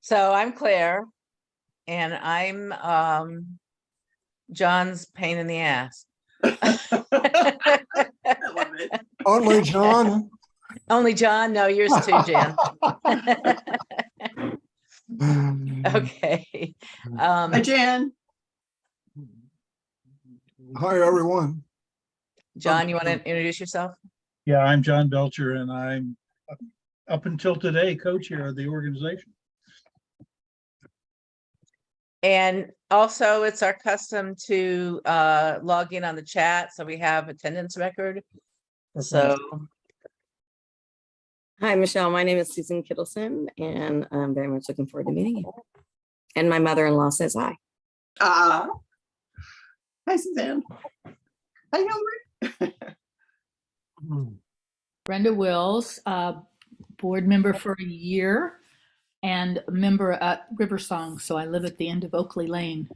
So I'm Claire, and I'm John's pain in the ass. Only John. Only John? No, yours too, Jan. Okay. Hi, Jan. Hi, everyone. John, you want to introduce yourself? Yeah, I'm John Belcher, and I'm up until today co-chair of the organization. And also, it's our custom to log in on the chat, so we have attendance record. So, Hi, Michelle. My name is Susan Kittleson, and I'm very much looking forward to meeting you. And my mother-in-law says hi. Hi, Suzanne. Hi, Hillary. Brenda Wills, board member for a year and a member at Riversong. So I live at the end of Oakley Lane.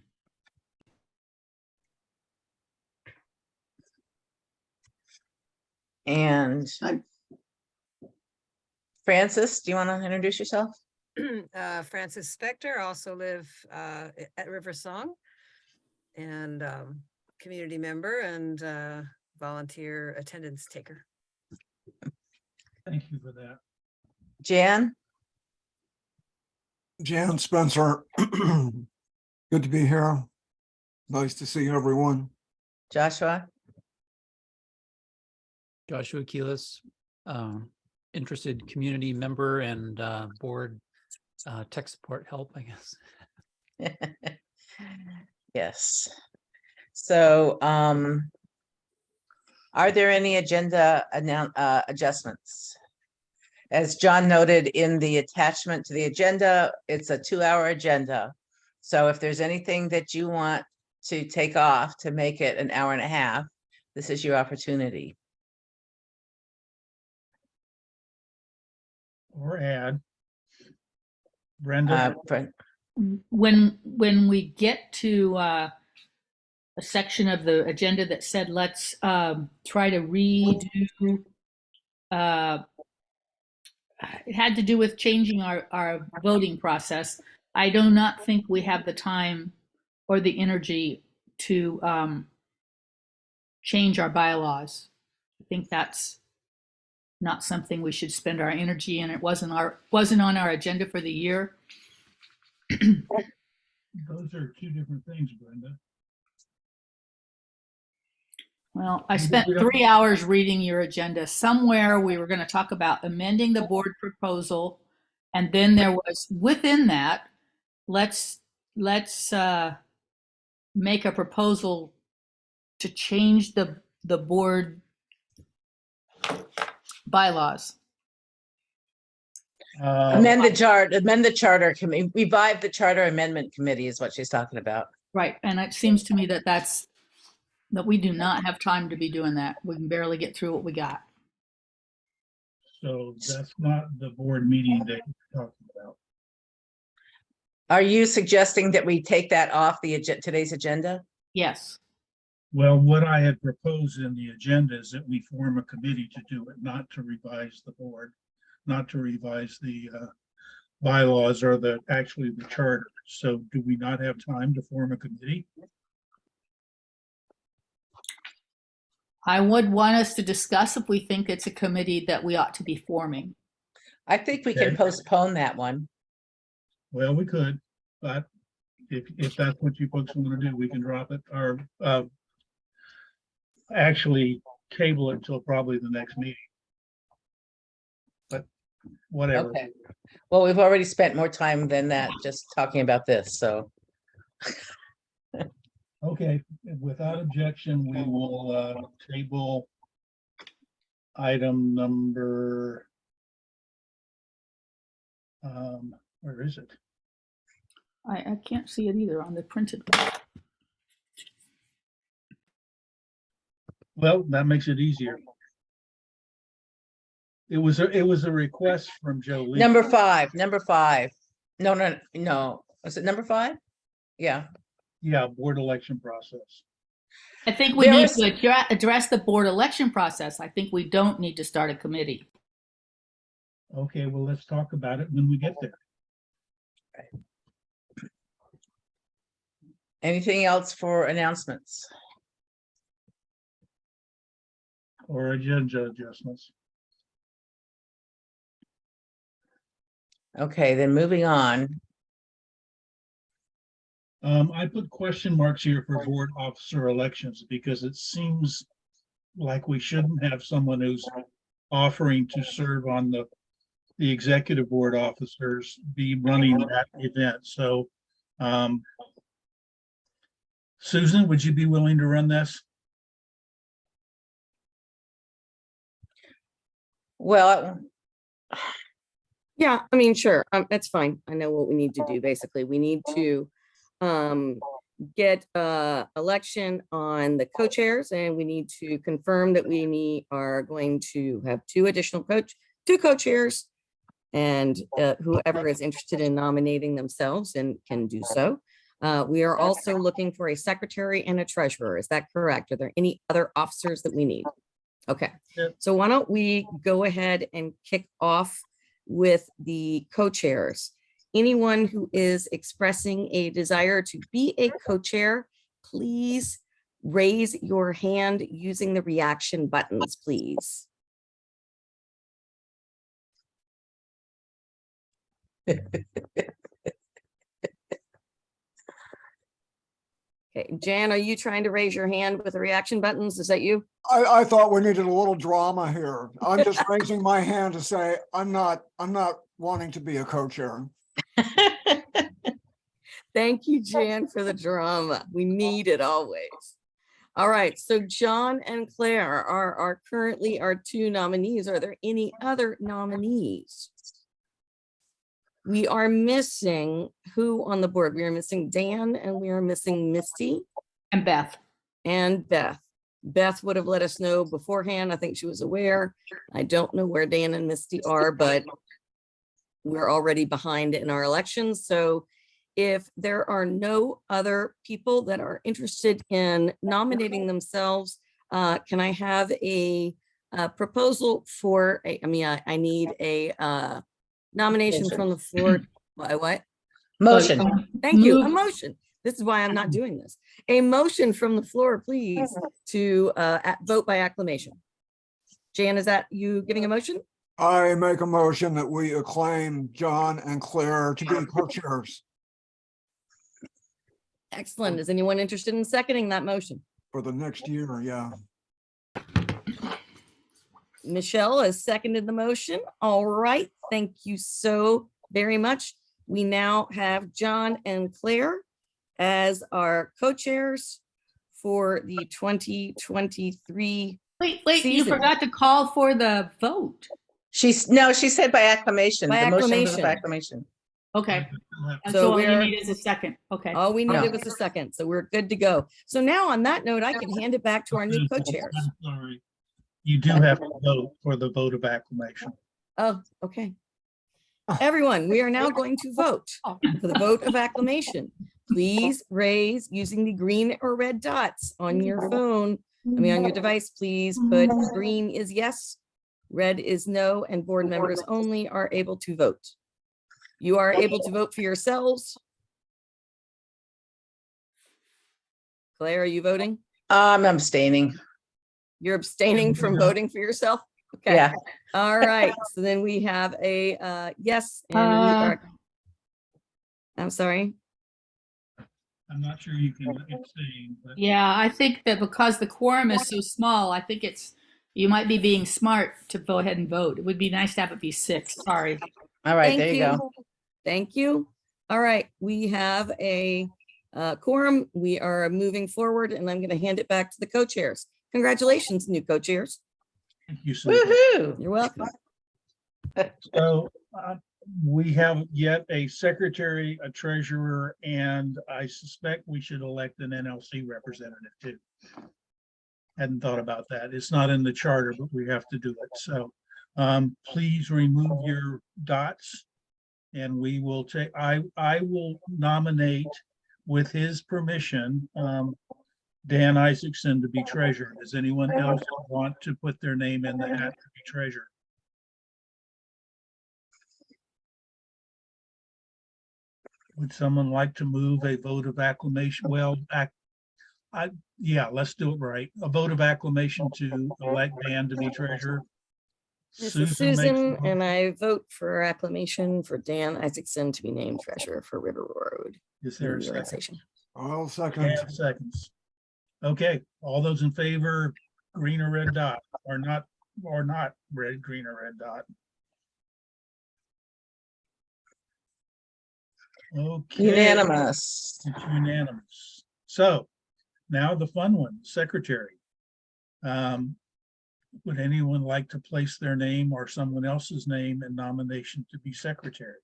and Francis, do you want to introduce yourself? Francis Spector, also live at Riversong, and community member and volunteer attendance taker. Thank you for that. Jan? Jan Spencer. Good to be here. Nice to see everyone. Joshua? Joshua Keelis, interested community member and board tech support help, I guess. Yes. So, are there any agenda adjustments? As John noted in the attachment to the agenda, it's a 2-hour agenda. So if there's anything that you want to take off to make it an hour and a half, this is your opportunity. Or add. Brenda, When we get to a section of the agenda that said, let's try to redo, it had to do with changing our voting process. I do not think we have the time or the energy to change our bylaws. I think that's not something we should spend our energy in. It wasn't on our agenda for the year. those are two different things, Brenda. Well, I spent 3 hours reading your agenda. Somewhere we were going to talk about amending the board proposal. And then there was, within that, let's make a proposal to change the board bylaws. Amend the charter committee, revive the charter amendment committee is what she's talking about. Right. And it seems to me that that we do not have time to be doing that. We can barely get through what we got. So that's not the board meeting that you're talking about. Are you suggesting that we take that off the today's agenda? Yes. Well, what I had proposed in the agenda is that we form a committee to do it, not to revise the board, not to revise the bylaws or actually the charter. So do we not have time to form a committee? I would want us to discuss if we think it's a committee that we ought to be forming. I think we can Okay. postpone that one. Well, we could, but if that's what you folks want to do, we can drop it or actually table it until probably the next meeting. But whatever. Okay. Well, we've already spent more time than that just talking about this, so. Okay, without objection, we will table item number, where is it? I can't see it either on the printed one. Well, that makes it easier. It was a request from Jolie. Number five. No. Was it number 5? Yeah. Yeah, board election process. I think we need to address the board election process. I think we don't need to start a committee. Okay, well, let's talk about it when we get there. Anything else for announcements? Or agenda adjustments. Okay, then moving on. I put question marks here for board officer elections because it seems like we shouldn't have someone who's offering to serve on the executive board officers be running that event. So, Susan, would you be willing to run this? Well, Yeah, I mean, sure, that's fine. I know what we need to do. Basically, we need to get election on the co-chairs, and we need to confirm that are going to have two co-chairs, and whoever is interested in nominating themselves and can do so. We are also looking for a secretary and a treasurer. Is that correct? Are there any other officers that we need? Okay, Yep. so why don't we go ahead and kick off with the co-chairs. Anyone who is expressing a desire to be a co-chair, please raise your hand using the reaction buttons, please. Okay, Jan, are you trying to raise your hand with the reaction buttons? Is that you? I thought we needed a little drama here. I'm just raising my hand to say, I'm not wanting to be a co-chair. Thank you, Jan, for the drama. We need it always. All right, so John and Claire are currently our two nominees. Are there any other nominees? We are missing who on the board? We are missing Dan and we are missing Misty And Beth. and Beth. Beth would have let us know beforehand. I think she was aware. I don't know where Dan and Misty are, but we're already behind in our elections. So if there are no other people that are interested in nominating themselves, can I have a proposal for, I need a nomination from the floor. What? motion. Thank you. A Move- motion. This is why I'm not doing this. A motion from the floor, please, to vote by acclamation. Jan, is that you giving a motion? I make a motion that we acclaim John and Claire to be co-chairs Excellent. Is anyone interested in seconding that motion? for the next year. Yeah. Michelle has seconded the motion. All right. Thank you so very much. We now have John and Claire as our co-chairs for the 2023. Wait, you Season. forgot to call for the vote. She said by acclamation. By The motion was by acclamation. acclamation. Okay. And So so all you we're- need is a second. Okay. All we No. needed was a second, so we're good to go. So now on that note, I can hand it back to our new co-chairs. I'm sorry. You do have to vote for the vote of acclamation. Oh, okay. Everyone, we are now going to vote for the vote of acclamation. Please raise using the green or red dots on your phone. On your device, please put green is yes, red is no, and board members only are able to vote. You are able to vote for yourselves. Claire, are you voting? I'm abstaining. You're abstaining from voting for yourself? Okay. Yeah. All right. So then we have a yes, and we are. I'm sorry. I'm not sure you can abstain, but Yeah, I think that because the quorum is so small, I think you might be being smart to go ahead and vote. It would be nice to have it be 6. Sorry. All right, Thank there you go. Thank you. All right, we have a quorum. We are moving forward, and I'm going to hand it back to the co-chairs. Congratulations, new co-chairs. thank you, Susan. Woohoo! You're welcome. So we have yet a secretary, a treasurer, and I suspect we should elect an NLC representative too. Hadn't thought about that. It's not in the charter, but we have to do it. So please remove your dots. And we will take, I will nominate with his permission, Dan Isaacson to be treasurer. Does anyone else want to put their name in the hat to be treasurer? Would someone like to move a vote of acclamation? Well, yeah, let's do it right. A vote of acclamation to elect Dan to be treasurer. This is Susan makes the Susan, motion. and I vote for acclamation for Dan Isaacson to be named treasurer for River Road Is there a Community second? Organization. I'll second. Dan seconds. Okay, all those in favor, green or red dot, or not red, green or red dot. Okay. Unanimous. It's unanimous. So now the fun one, secretary. Would anyone like to place their name or someone else's name in nomination to be secretary?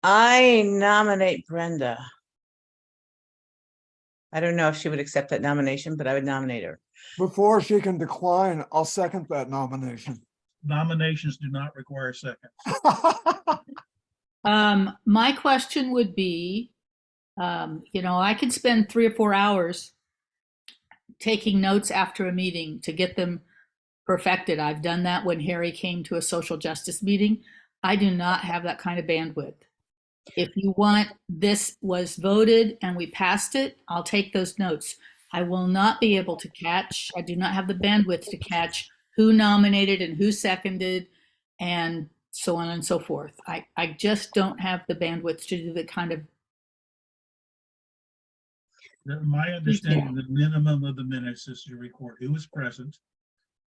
I nominate Brenda. I don't know if she would accept that nomination, but I would nominate her. Before she can decline, I'll second that nomination. Nominations do not require seconds. My question would be, I could spend 3 or 4 hours taking notes after a meeting to get them perfected. I've done that when Harry came to a social justice meeting. I do not have that kind of bandwidth. If you want, this was voted and we passed it, I'll take those notes. I will not be able to catch, I do not have the bandwidth to catch who nominated and who seconded and so on and so forth. I just don't have the bandwidth to do the kind of. My understanding, the minimum of the minutes is to record who was present.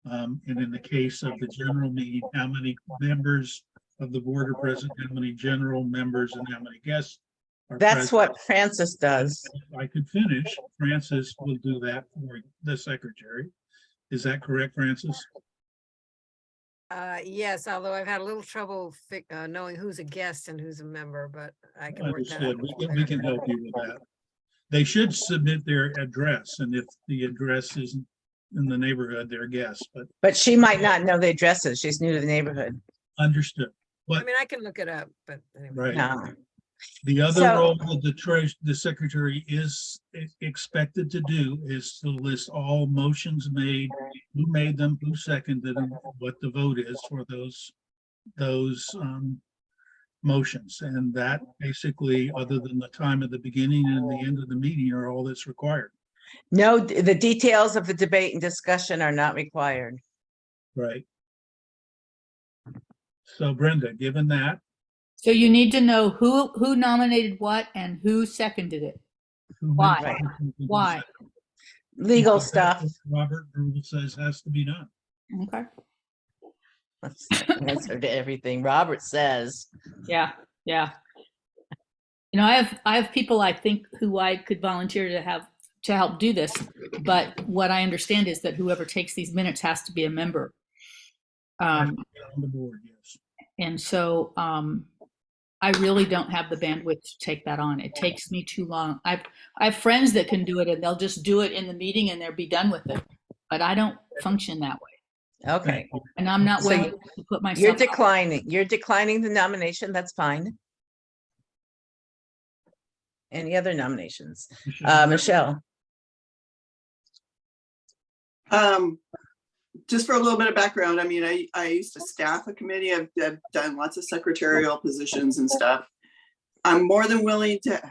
And in the case of the general meeting, how many members of the board are present, how many general members and how many guests are That's present. what Francis does. If I could finish, Francis will do that for the secretary. Is that correct, Francis? Yes, although I've had a little trouble knowing who's a guest and who's a member, but I can work that out. Understood. We can help you with that. They should submit their address, and if the address isn't in the neighborhood, they're guests, but But she might not know the addresses. She's new to the neighborhood. understood. I But mean, I can look it up, but anyway. right. No. The other So- role that the secretary is expected to do is to list all motions made, who made them, who seconded them, what the vote is for those motions. And that basically, other than the time of the beginning and the end of the meeting, are all that's required, No, the details of the debate and discussion are not required. right? So Brenda, given that, So you need to know who nominated what and who seconded it. who Why? made the motion, who Why? seconded? Legal Because stuff. that's what Robert rule says has to be done. Okay. That's the answer to everything Robert says. Yeah. I have people I think who I could volunteer to help do this, but what I understand is that whoever takes these minutes has to be a member. Has to be on the board, yes. And so I really don't have the bandwidth to take that on. It takes me too long. I have friends that can do it and they'll just do it in the meeting and they'll be done with it. But I don't function that way. Okay, And I'm not So willing to put myself. you're declining. You're declining the nomination. That's fine. Any other nominations? Michelle? Just for a little bit of background, I mean, I used to staff a committee. I've done lots of secretarial positions and stuff. I'm more than willing to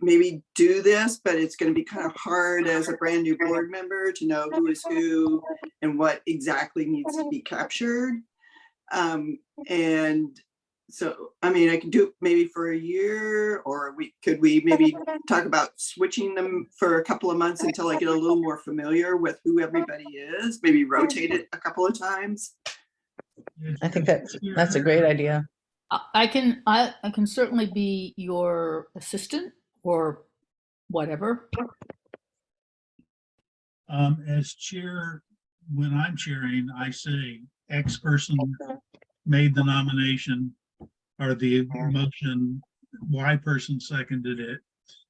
maybe do this, but it's going to be kind of hard as a brand new board member to know who is who and what exactly needs to be captured. And so, I mean, I can do it maybe for a year, or could we maybe talk about switching them for a couple of months until I get a little more familiar with who everybody is, maybe rotate it a couple of times. I think that's a great idea. I can certainly be your assistant or whatever. As chair, when I'm chairing, I say X person made the nomination or the motion, Y person seconded it,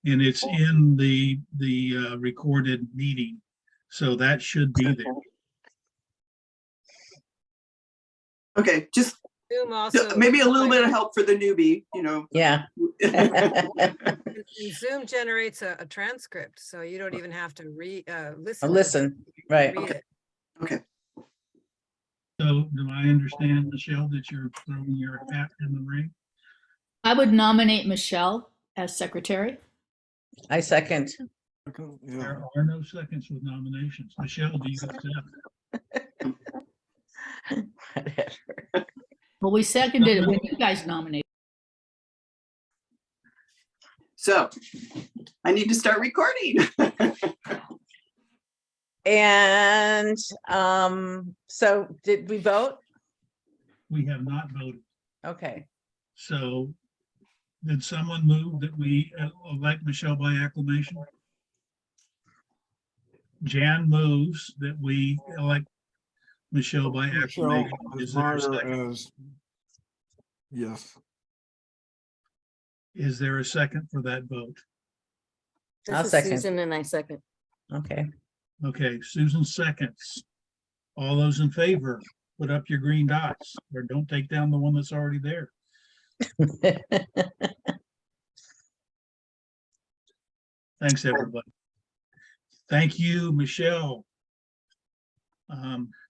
and it's in the recorded meeting. So that should be there. Okay, just Zoom also. maybe a little bit of help for the newbie, Yeah. And Zoom generates a transcript, so you don't even have to listen. Listen, right. Read it. Okay. So do I understand, Michelle, that you're throwing your hat in the ring? I would nominate Michelle as secretary. I second. Yeah. There are no seconds with nominations. Michelle, do you accept? Whatever. Well, we seconded it when you guys nominated. So I need to start recording. And so did we vote? We have not voted. Okay, So did someone move that we elect Michelle by acclamation? Jan moves that we elect Michelle by Michelle acclamation. Is there a second? Meyer is, yes. Is there a second for that vote? I'll This is second. Susan and I second. okay. Okay, Susan seconds. All those in favor, put up your green dots or don't take down the one that's already there. Thanks, everybody. Thank you, Michelle.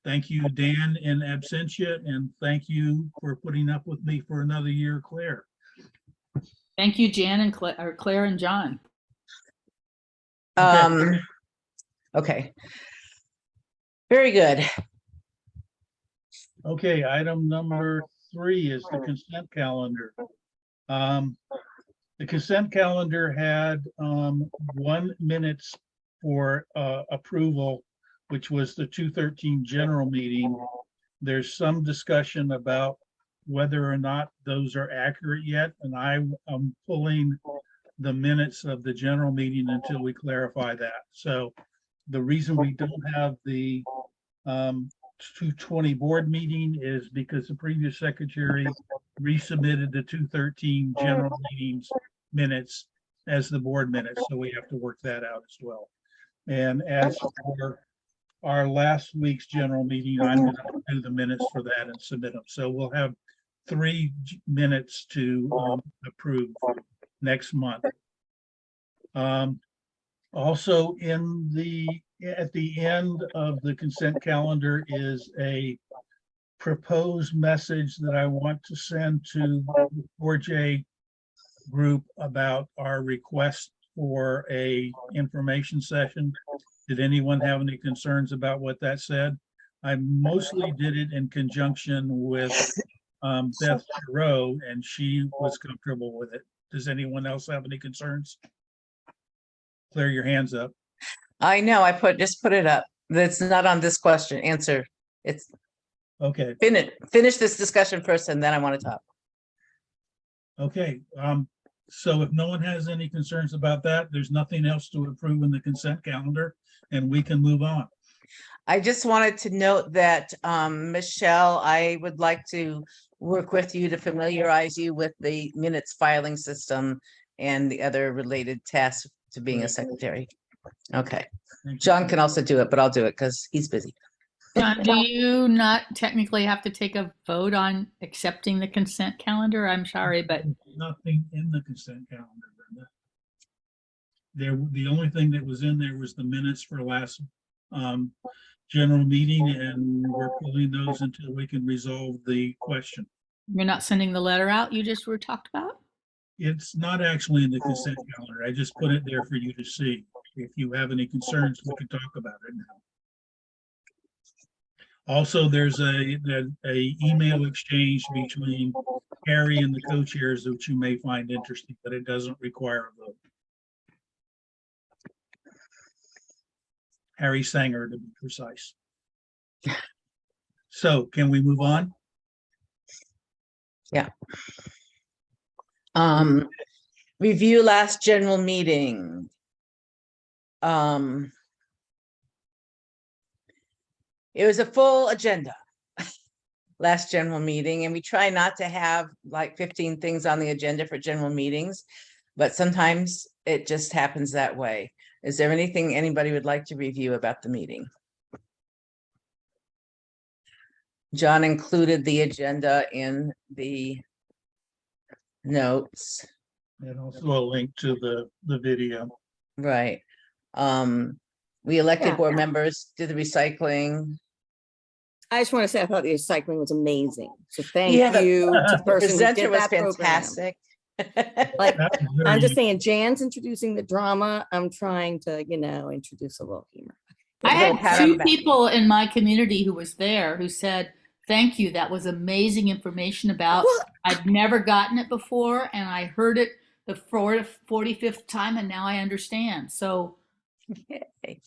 Thank you, Dan in absentia, and thank you for putting up with me for another year, Claire. Thank you, Jan and Claire and John. Okay. Very good. Okay, item number 3 is the consent calendar. The consent calendar had 1 minutes for approval, which was the 2/13 general meeting. There's some discussion about whether or not those are accurate yet, and I am pulling the minutes of the general meeting until we clarify that. So the reason we don't have the 220 board meeting is because the previous secretary resubmitted the 213 general meetings minutes as the board minutes, so we have to work that out as well. And as for our last week's general meeting, I'm going to do the minutes for that and submit them. So we'll have 3 minutes to approve next month. Also at the end of the consent calendar is a proposed message that I want to send to the 4J group about our request for a information session. Did anyone have any concerns about what that said? I mostly did it in conjunction with Beth Giroux, and she was comfortable with it. Does anyone else have any concerns? Clear your hands up. I know, just put it up. That's not on this question, answer. It's Okay, finish this discussion first and then I want to talk. okay. So if no one has any concerns about that, there's nothing else to approve in the consent calendar and we can move on. I just wanted to note that, Michelle, I would like to work with you to familiarize you with the minutes filing system and the other related tasks to being a Right. secretary. Okay, Thank you. John can also do it, but I'll do it because he's busy. John, do you not technically have to take a vote on accepting the consent calendar? I'm sorry, but Nothing in the consent calendar, Brenda. The only thing that was in there was the minutes for last general meeting, and we're pulling those until we can resolve the question. you're not sending the letter out you just were talked about? It's not actually in the consent calendar. I just put it there for you to see. If you have any concerns, we can talk about it now. Also, there's a email exchange between Harry and the co-chairs, which you may find interesting, but it doesn't require a vote. Harry Sanger, to be precise. So can we move on? Review last general meeting. It was a full agenda. Last general meeting, and we try not to have like 15 things on the agenda for general meetings, but sometimes it just happens that way. Is there anything anybody would like to review about the meeting? John included the agenda in the notes, And also a link to the video. right? We elected Yeah. board members, did the recycling. I just want to say, I thought the recycling was amazing. So thank Yeah, you to the The person who presenter did was that program. fantastic. Like, That was I'm very just saying, Jan's introducing the drama. I'm trying to, introduce a little humor. I Little had pat on the two back. people in my community who was there who said, thank you, that was amazing information about, Well- I'd never gotten it before, and I heard it the 45th time, and now I understand. So Yay.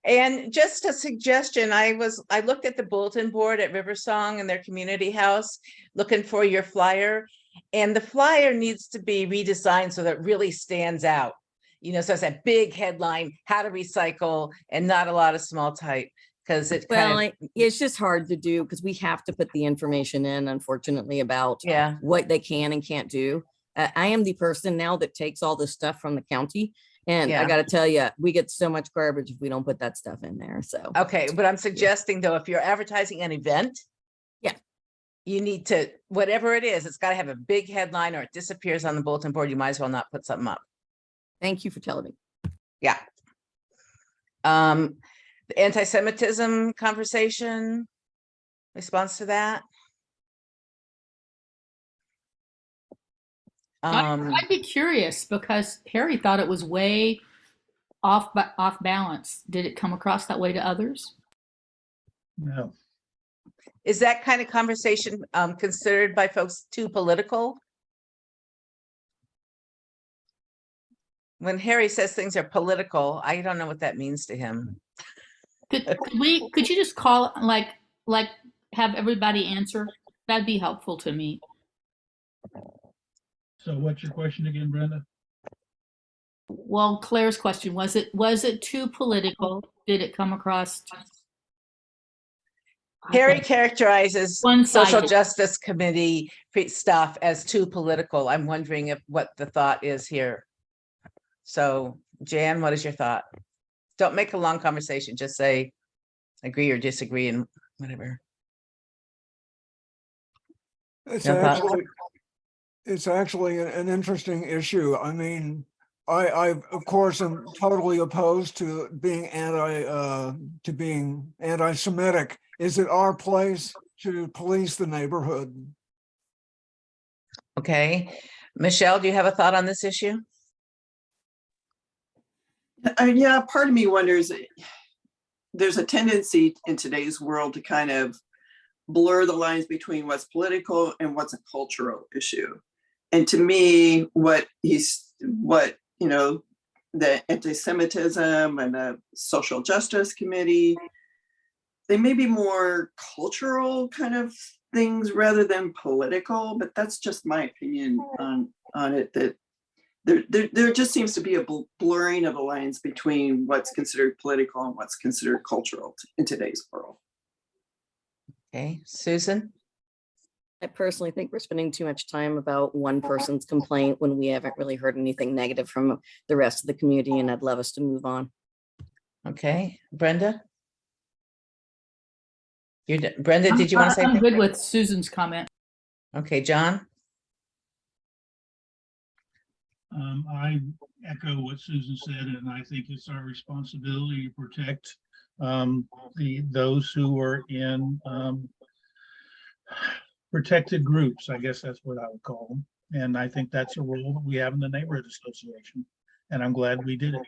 And just a suggestion, I looked at the bulletin board at Riversong and their community house, looking for your flyer. And the flyer needs to be redesigned so that it really stands out. So it's a big headline, how to recycle, and not a lot of small type, because it Well, kind of, it's just hard to do because we have to put the information in, unfortunately, about yeah, what they can and can't do. I am the person now that takes all this stuff from the county. And I Yeah. got to tell you, we get so much garbage if we don't put that stuff in there. So, okay. But I'm suggesting though, if you're advertising an event, yeah, you need to, whatever it is, it's got to have a big headline or it disappears on the bulletin board. You might as well not put something up. thank you for telling me. Yeah. The anti-Semitism conversation, response to that. I'd be curious because Harry thought it was way off balance. Did it come across that way to others? no. Is that kind of conversation considered by folks too political? When Harry says things are political, I don't know what that means to him. Could you just call it like have everybody answer? That'd be helpful to me. So what's your question again, Brenda? Well, Claire's question, was it too political? Did it come across? Harry characterizes One-sided. social justice committee stuff as too political. I'm wondering what the thought is here. So Jan, what is your thought? Don't make a long conversation, just say agree or disagree and whatever. It's No thoughts? actually an interesting issue. I mean, I of course am totally opposed to being anti-Semitic. Is it our place to police the neighborhood? Okay. Michelle, do you have a thought on this issue? Yeah, part of me wonders, there's a tendency in today's world to kind of blur the lines between what's political and what's a cultural issue. And to me, the anti-Semitism and the social justice committee, they may be more cultural kind of things rather than political, but that's just my opinion on it, that there just seems to be a blurring of the lines between what's considered political and what's considered cultural in today's world. Okay, Susan? I personally think we're spending too much time about one person's complaint when we haven't really heard anything negative from the rest of the community, and I'd love us to move on. Okay, Brenda? Brenda, did you want to say I'm anything? good with Susan's comment. Okay, John? I echo what Susan said, and I think it's our responsibility to protect those who are in protected groups. I guess that's what I would call them. And I think that's a role that we have in the neighborhood association. And I'm glad we did it.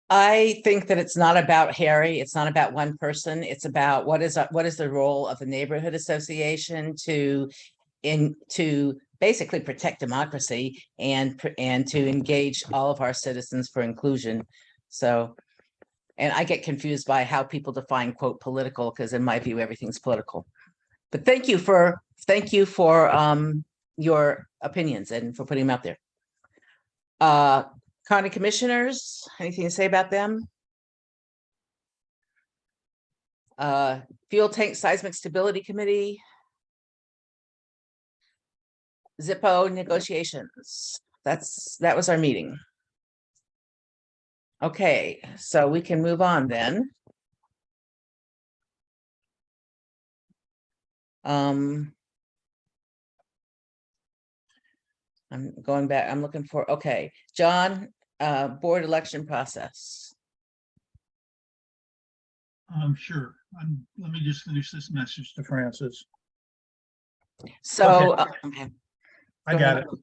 I think that it's not about Harry. It's not about one person. It's about what is the role of the neighborhood association to basically protect democracy and to engage all of our citizens for inclusion. So, and I get confused by how people define quote political, because in my view, everything's political. But thank you for your opinions and for putting them out there. County commissioners, anything to say about them? Fuel tank seismic stability committee. Zippo negotiations. That was our meeting. Okay, so we can move on then. I'm going back, I'm looking for, okay, John, board election process. Sure. Let me just finish this message to Francis. So, Okay. okay. I Go got ahead. it.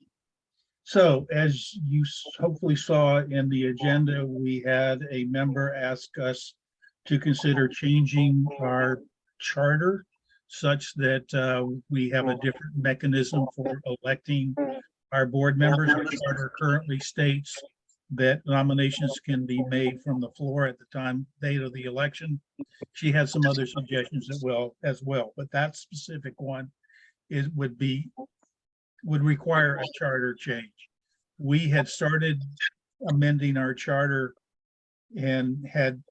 So as you hopefully saw in the agenda, we had a member ask us to consider changing our charter such that we have a different mechanism for electing our board members. Our charter currently states that nominations can be made from the floor at the date of the election. She has some other suggestions as well, but that specific one would require a charter change. We had started amending our charter and had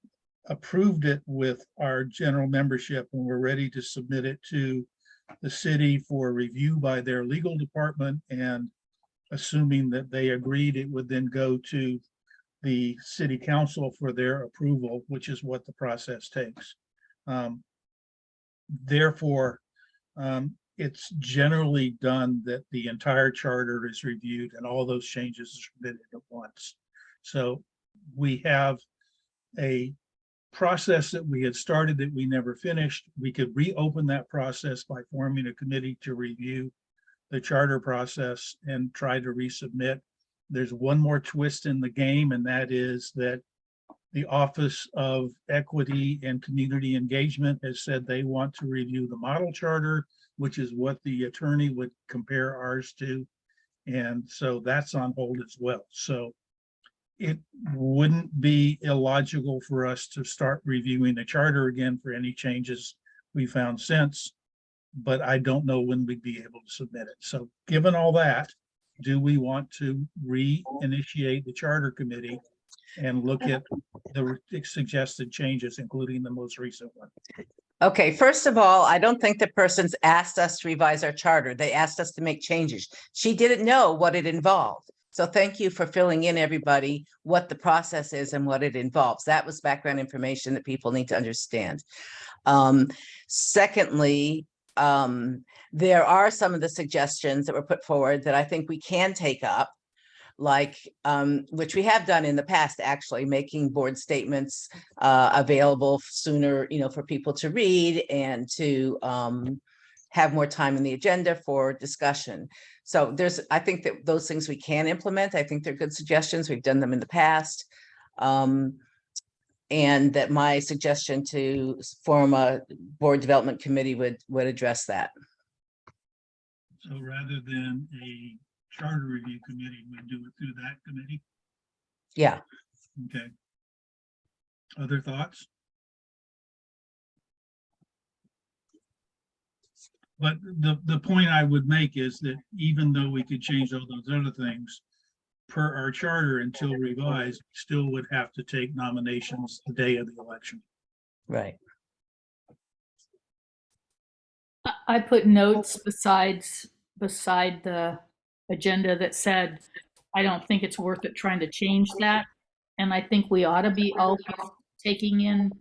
approved it with our general membership, and we're ready to submit it to the city for review by their legal department, and assuming that they agreed, it would then go to the city council for their approval, which is what the process takes. Therefore, it's generally done that the entire charter is reviewed and all those changes are submitted at once. So we have a process that we had started that we never finished. We could reopen that process by forming a committee to review the charter process and try to resubmit. There's one more twist in the game, and that is that the Office of Equity and Community Engagement has said they want to review the model charter, which is what the attorney would compare ours to. And so that's on hold as well. So it wouldn't be illogical for us to start reviewing the charter again for any changes we found since, but I don't know when we'd be able to submit it. So given all that, do we want to reinitiate the charter committee and look at the suggested changes, including the most recent one? Okay, first of all, I don't think the person's asked us to revise our charter. They asked us to make changes. She didn't know what it involved. So thank you for filling in, everybody, what the process is and what it involves. That was background information that people need to understand. Secondly, there are some of the suggestions that were put forward that I think we can take up, like which we have done in the past, actually, making board statements available sooner, for people to read and to have more time in the agenda for discussion. So I think that those things we can implement. I think they're good suggestions. We've done them in the past. And that my suggestion to form a board development committee would address that. So rather than a charter review committee, we do it through that committee? Yeah. Okay. Other thoughts? But the point I would make is that even though we could change all those other things, per our charter, until revised, still would have to take nominations the day of the election. Right. I put notes beside the agenda that said, I don't think it's worth it trying to change that. And I think we ought to be always taking in,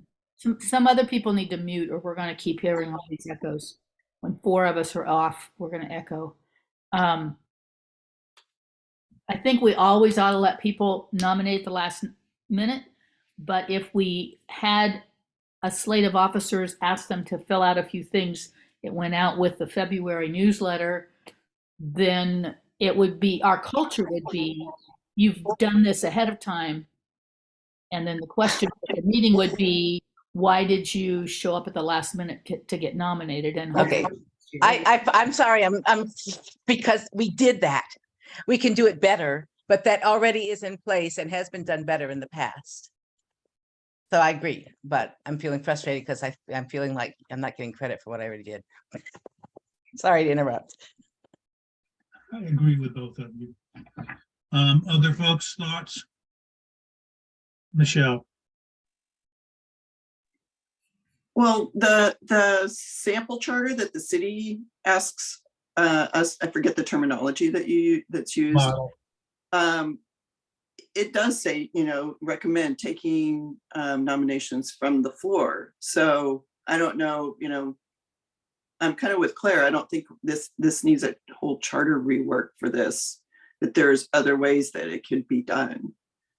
some other people need to mute, or we're going to keep hearing all these echoes. When four of us are off, we're going to echo. I think we always ought to let people nominate at the last minute. But if we had a slate of officers, ask them to fill out a few things, it went out with the February newsletter, then it would be, our culture would be, you've done this ahead of time. And then the question for the meeting would be, why did you show up at the last minute to get nominated? And Okay. I'm sorry. I'm because we did that. We can do it better, but that already is in place and has been done better in the past. So I agree, but I'm feeling frustrated because I'm feeling like I'm not getting credit for what I already did. Sorry to interrupt. I agree with both of you. Other folks' thoughts? Michelle? Well, the sample charter that the city asks us, I forget the terminology that's used. Model. It does say, recommend taking nominations from the floor. So I don't know, I'm kind of with Claire. I don't think this needs a whole charter rework for this, that there's other ways that it could be done.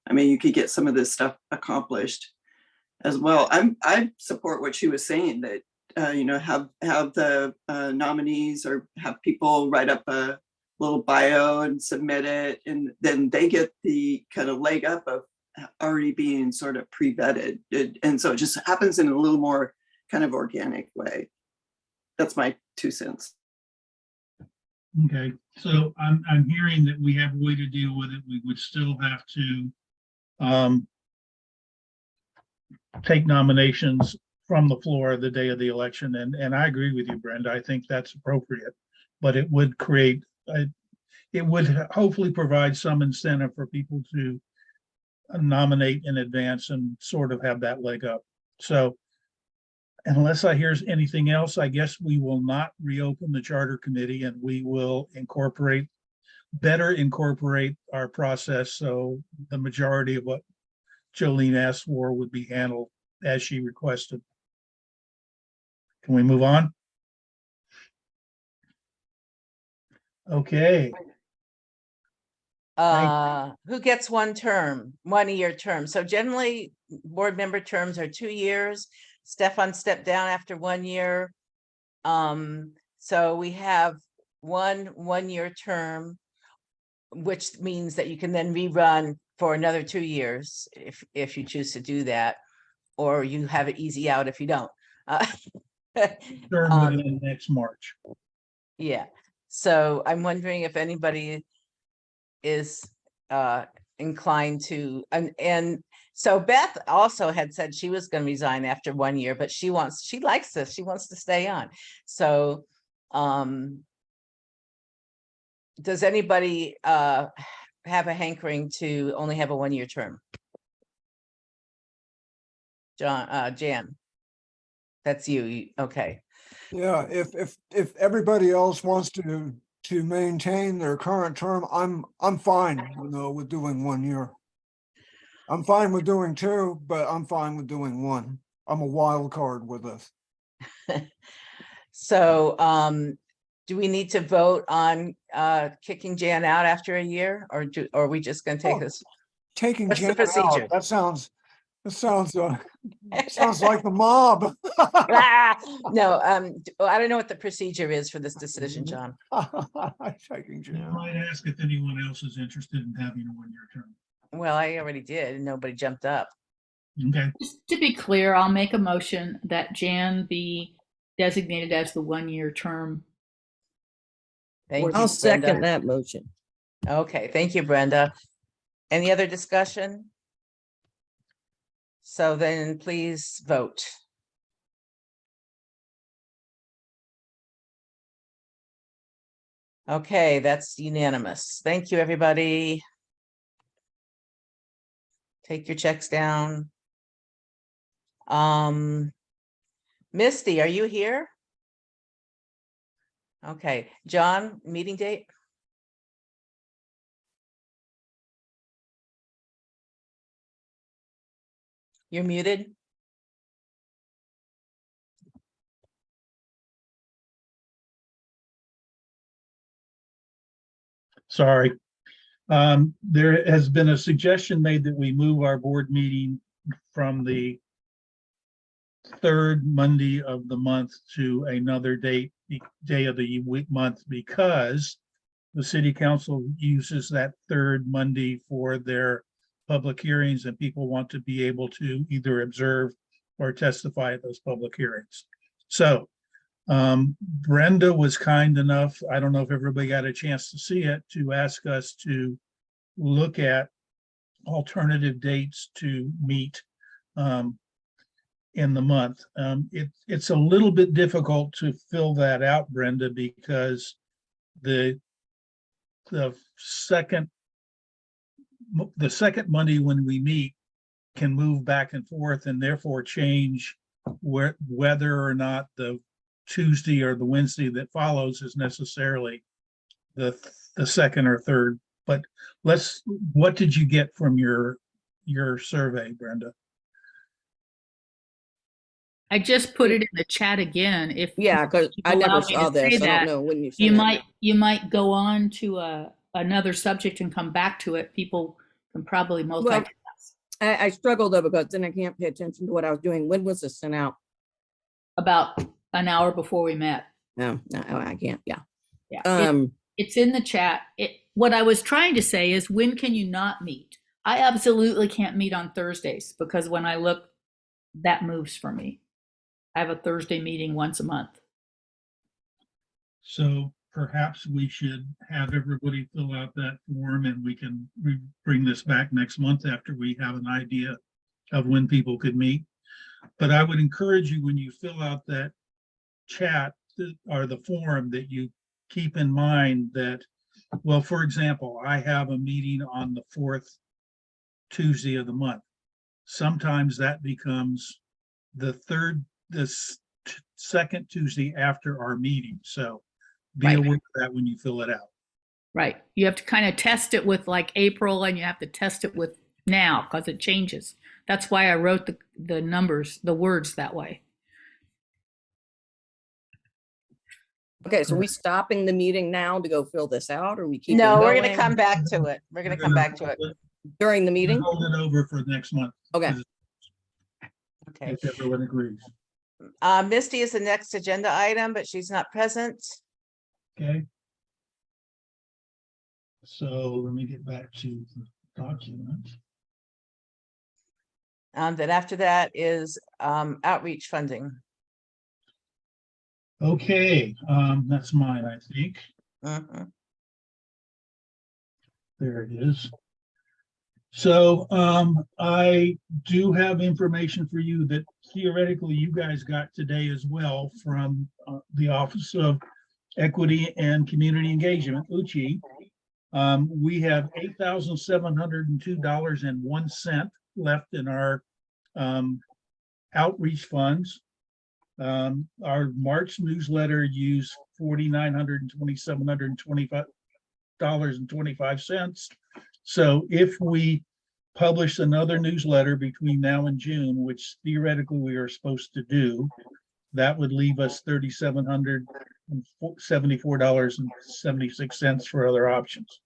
I mean, you could get some of this stuff accomplished. as well. I support what she was saying, that have the nominees or have people write up a little bio and submit it, and then they get the kind of leg up of already being sort of pre-vetted. And so it just happens in a little more kind of organic way. That's my 2 cents. Okay, so I'm hearing that we have a way to deal with it. We would still have to take nominations from the floor the day of the election, and I agree with you, Brenda. I think that's appropriate, but it would create it would hopefully provide some incentive for people to nominate in advance and sort of have that leg up. So unless I hear anything else, I guess we will not reopen the charter committee, and we will better incorporate our process. So the majority of what Jolene asked for would be handled as she requested. Can we move on? Okay. Who gets 1 term, 1-year term? So generally, board member terms are 2 years. Stefan stepped down after 1 year. So we have one 1-year term, which means that you can then rerun for another 2 years if you choose to do that, or you have it easy out if you don't. Term within next March. Yeah. So I'm wondering if anybody is inclined to, and so Beth also had said she was going to resign after 1 year, but she likes this, she wants to stay on. So does anybody have a hankering to only have a 1-year term? Jan, that's you. Okay. Yeah, if everybody else wants to maintain their current term, I'm fine, with doing 1 year. I'm fine with doing 2, but I'm fine with doing 1. I'm a wild card with this. So do we need to vote on kicking Jan out after a year, or are we just going to take this? Taking What's the Jan procedure? out, that sounds like the mob. No, I don't know what the procedure is for this decision, John. Taking You Jan. might ask if anyone else is interested in having a 1-year term. Well, I already did, and nobody jumped up. Okay, Just to be clear, I'll make a motion that Jan be designated as the 1-year term. Thank you, I'll second Brenda. that motion. Okay, thank you, Brenda. Any other discussion? So then please vote. Okay, that's unanimous. Thank you, everybody. Take your checks down. Misty, are you here? Okay, John, meeting date? You're muted. sorry. There has been a suggestion made that we move our board meeting from the 3rd Monday of the month to another day of the month, because the city council uses that 3rd Monday for their public hearings, and people want to be able to either observe or testify at those public hearings. So Brenda was kind enough, I don't know if everybody got a chance to see it, to ask us to look at alternative dates to meet in the month. It's a little bit difficult to fill that out, Brenda, because the second Monday when we meet can move back and forth, and therefore change whether or not the Tuesday or the Wednesday that follows is necessarily the second or third. But what did you get from your survey, Brenda? I just put it in the chat again. If Yeah, because I allow never me to saw this. say I that, don't know when you you sent it. might go on to another subject and come back to it. People can probably multitask. I struggle though, because then I can't pay attention to what I was doing. When was this sent out? About an hour before we met. No, I can't, yeah. Yeah. Um, It's in the chat. What I was trying to say is, when can you not meet? I absolutely can't meet on Thursdays, because when I look, that moves for me. I have a Thursday meeting once a month. So perhaps we should have everybody fill out that form and we can bring this back next month after we have an idea of when people could meet. But I would encourage you, when you fill out that chat or the form, that you keep in mind that, well, for example, I have a meeting on the 4th Tuesday of the month. Sometimes that becomes the second Tuesday after our meeting. So be Right. aware of that when you fill it out. Right. You have to kind of test it with like April, and you have to test it with now, because it changes. That's why I wrote the numbers, the words that way. okay, so we stopping the meeting now to go fill this out, or we keep? No, we're gonna going come back to it. We're gonna come back to it. during the meeting? Hold it over for next month. Okay. Okay. If everyone agrees. Misty is the next agenda item, but she's not present. Okay. So let me get back to the document. Then after that is outreach funding. Okay, that's mine, I think. Mhm. There it is. So I do have information for you that theoretically you guys got today as well from the Office of Equity and Community Engagement, UCHE. We have $8,702.01 left in our outreach funds. Our March newsletter used $4,927.25. So if we publish another newsletter between now and June, which theoretically we are supposed to do, that would leave us $3,774.76 for other options.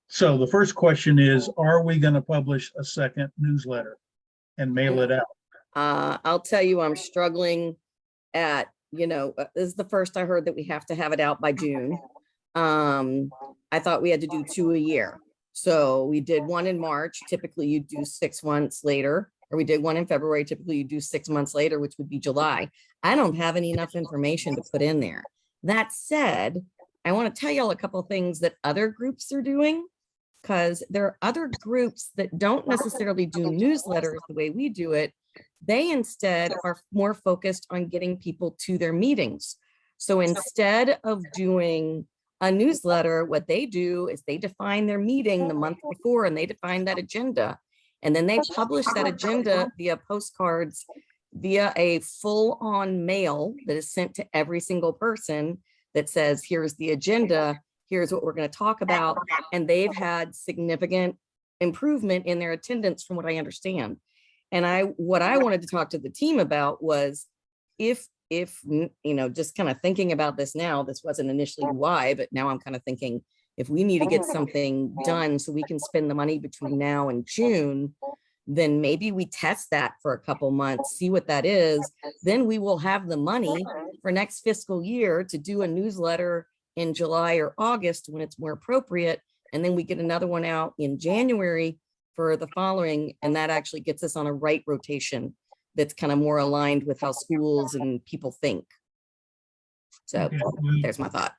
So the first question is, are we going to publish a second newsletter and mail it out? I'll tell you, I'm struggling at, this is the first I heard that we have to have it out by June. I thought we had to do 2 a year. So we did one in March. Typically you do 6 months later, or we did one in February. Typically you do 6 months later, which would be July. I don't have enough information to put in there. That said, I want to tell y'all a couple of things that other groups are doing, because there are other groups that don't necessarily do newsletters the way we do it. They instead are more focused on getting people to their meetings. So instead of doing a newsletter, what they do is they define their meeting the month before, and they define that agenda. And then they publish that agenda via postcards, via a full-on mail that is sent to every single person that says, here's the agenda, here's what we're going to talk about. And they've had significant improvement in their attendance from what I understand. And what I wanted to talk to the team about was, if just kind of thinking about this now, this wasn't initially why, but now I'm kind of thinking, if we need to get something done so we can spend the money between now and June, then maybe we test that for a couple months, see what that is. Then we will have the money for next fiscal year to do a newsletter in July or August when it's more appropriate. And then we get another one out in January for the following. And that actually gets us on a right rotation that's kind of more aligned with how schools and people think. So Okay, well, there's my thought.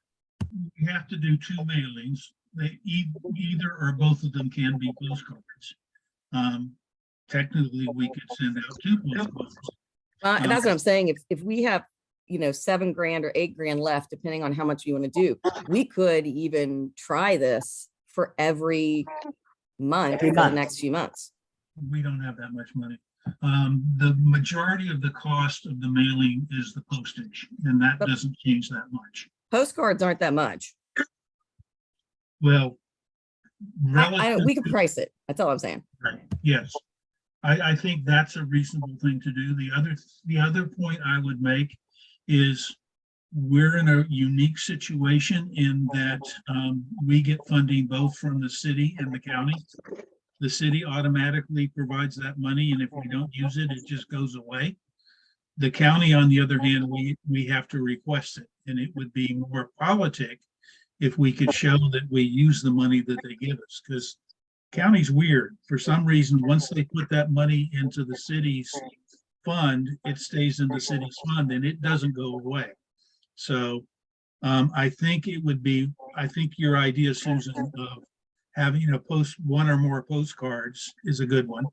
we have to do 2 mailings. They either or both of them can be postcards. Technically, we could send out 2 postcards. And that's what I'm saying. If we have, $7 grand or $8 grand left, depending on how much you want to do, we could even try this for every month for the next few months. We don't have that much money. The majority of the cost of the mailing is the postage, and that doesn't change that much. Postcards aren't that much. Well, We could price it. That's all I'm saying. right, yes. I think that's a reasonable thing to do. The other point I would make is, we're in a unique situation in that we get funding both from the city and the county. the city automatically provides that money, and if we don't use it, it just goes away. The county, on the other hand, we have to request it, and it would be more politic if we could show that we use the money that they give us, because county's weird. For some reason, once they put that money into the city's fund, it stays in the city's fund and it doesn't go away. So I think your idea, Susan, of having one or more postcards is a good one.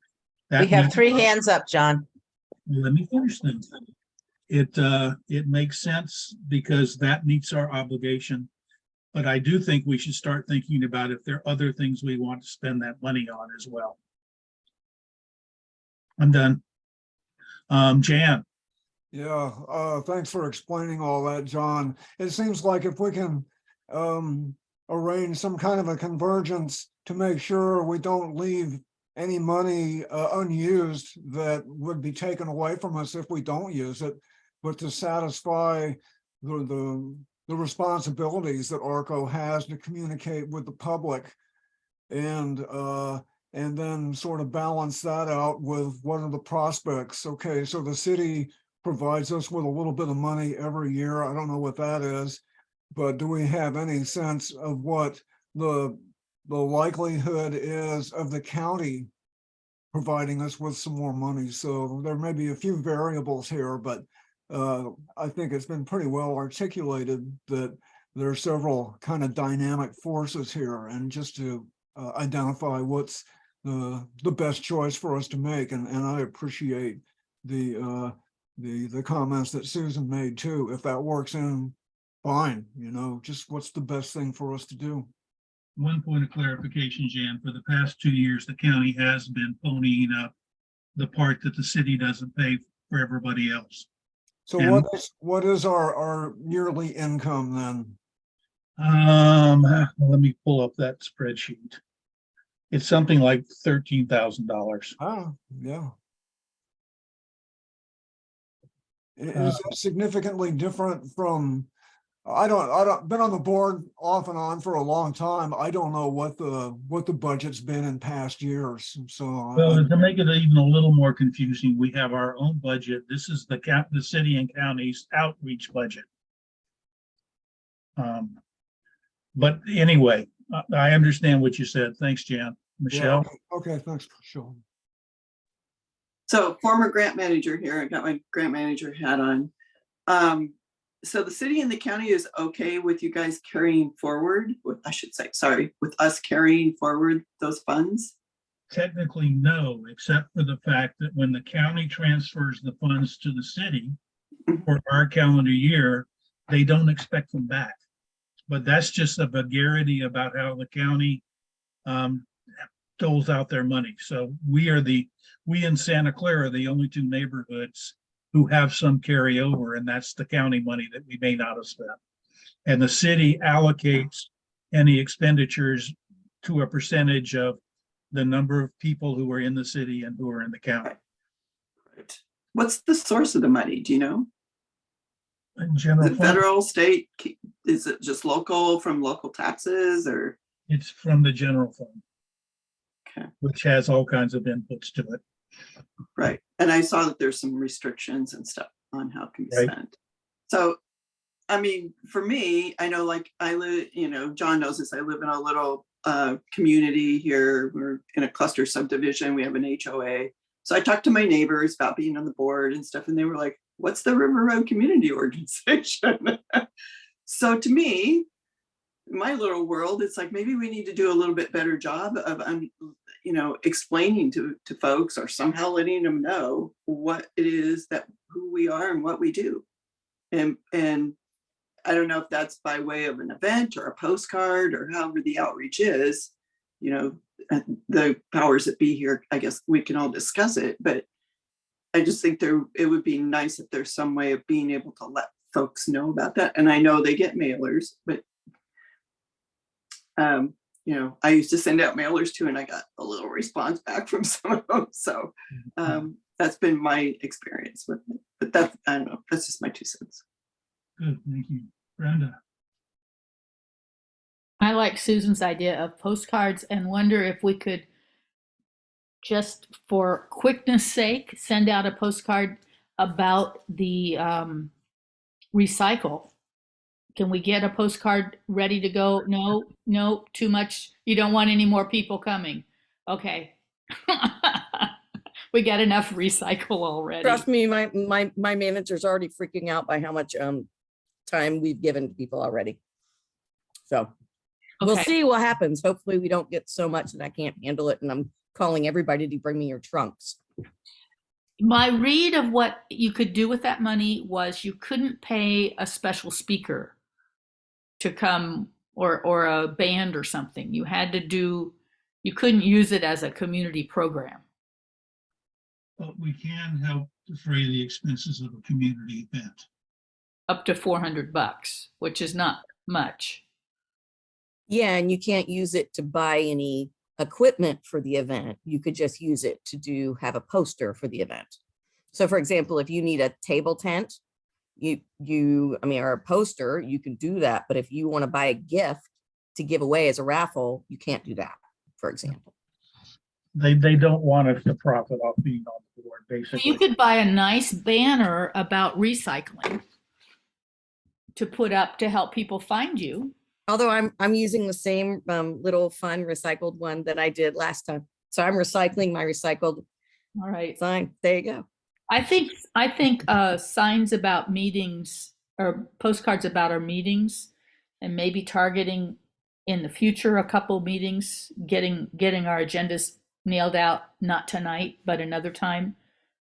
We have 3 hands up, John. Let me finish then. It makes sense because that meets our obligation. But I do think we should start thinking about if there are other things we want to spend that money on as well. I'm done. Jan. Yeah, thanks for explaining all that, John. It seems like if we can arrange some kind of a convergence to make sure we don't leave any money unused that would be taken away from us if we don't use it, but to satisfy the responsibilities that RRCO has to communicate with the public, and then sort of balance that out with what are the prospects. Okay, so the city provides us with a little bit of money every year. I don't know what that is, but do we have any sense of what the likelihood is of the county providing us with some more money? So there may be a few variables here, but I think it's been pretty well articulated that there are several kind of dynamic forces here, and just to identify what's the best choice for us to make. And I appreciate the comments that Susan made too. If that works in, fine, just what's the best thing for us to do. One point of clarification, Jan, for the past 2 years, the county has been ponying up the part that the city doesn't pay for everybody else. So And what is our yearly income then? let me pull up that spreadsheet. It's something like $13,000. Oh, yeah. Is that significantly different from, I don't been on the board off and on for a long time. I don't know what the budget's been in past years. So Well, to make it even a little more confusing, we have our own budget. This is the city and county's outreach budget. But anyway, I understand what you said. Thanks, Jan. Michelle? yeah, okay, thanks, Sean. So former grant manager here, I got my grant manager hat on. So the city and the county is okay with you guys carrying forward, with us carrying forward those funds? Technically, no, except for the fact that when the county transfers the funds to the city for our calendar year, they don't expect them back. But that's just a vulgarity about how the county doles out their money. So we in Santa Clara are the only 2 neighborhoods who have some carryover, and that's the county money that we may not have spent. And the city allocates any expenditures to a percentage of the number of people who are in the city and who are in the county. Right. What's the source of the money? Do you know? General The fund, federal, state, is it just local, from local taxes, or? it's from the general fund, Okay. which has all kinds of inputs to it. Right. And I saw that there's some restrictions and stuff on how it can be Right. spent. So, I mean, for me, I know, like, I live, John knows this, I live in a little community here. We're in a cluster subdivision. We have an HOA. So I talked to my neighbors about being on the board and stuff, and they were like, what's the River Road Community Organization? So to me, my little world, it's like, maybe we need to do a little bit better job of explaining to folks, or somehow letting them know what it is, that who we are and what we do. And I don't know if that's by way of an event or a postcard or however the outreach is, the powers that be here, I guess we can all discuss it, but I just think it would be nice if there's some way of being able to let folks know about that. And I know they get mailers, but I used to send out mailers too, and I got a little response back from some of them. So that's been my experience with it. But that, I don't know, that's just my 2 cents. Good, thank you. Brenda? I like Susan's idea of postcards, and wonder if we could just for quickness sake, send out a postcard about the recycle. Can we get a postcard ready to go? No, no, too much. You don't want any more people coming. Okay. We got enough recycle already. Trust me, my manager's already freaking out by how much time we've given to people already. So we'll Okay. see what happens. Hopefully we don't get so much that I can't handle it and I'm calling everybody to bring me your trunks. My read of what you could do with that money was you couldn't pay a special speaker to come or a band or something. You couldn't use it as a community program. But we can help defray the expenses of a community event. Up to $400, which is not much. Yeah, and you can't use it to buy any equipment for the event. You could just use it to have a poster for the event. So for example, if you need a table tent, or a poster, you can do that. But if you want to buy a gift to give away as a raffle, you can't do that, for example. They don't want us to profit off being on the board, basically. You could buy a nice banner about recycling to put up to help people find you. Although I'm using the same little fun recycled one that I did last time. So I'm recycling my recycled All right. sign. There you go. I think signs about meetings or postcards about our meetings, and maybe targeting in the future a couple meetings, getting our agendas nailed out, not tonight, but another time,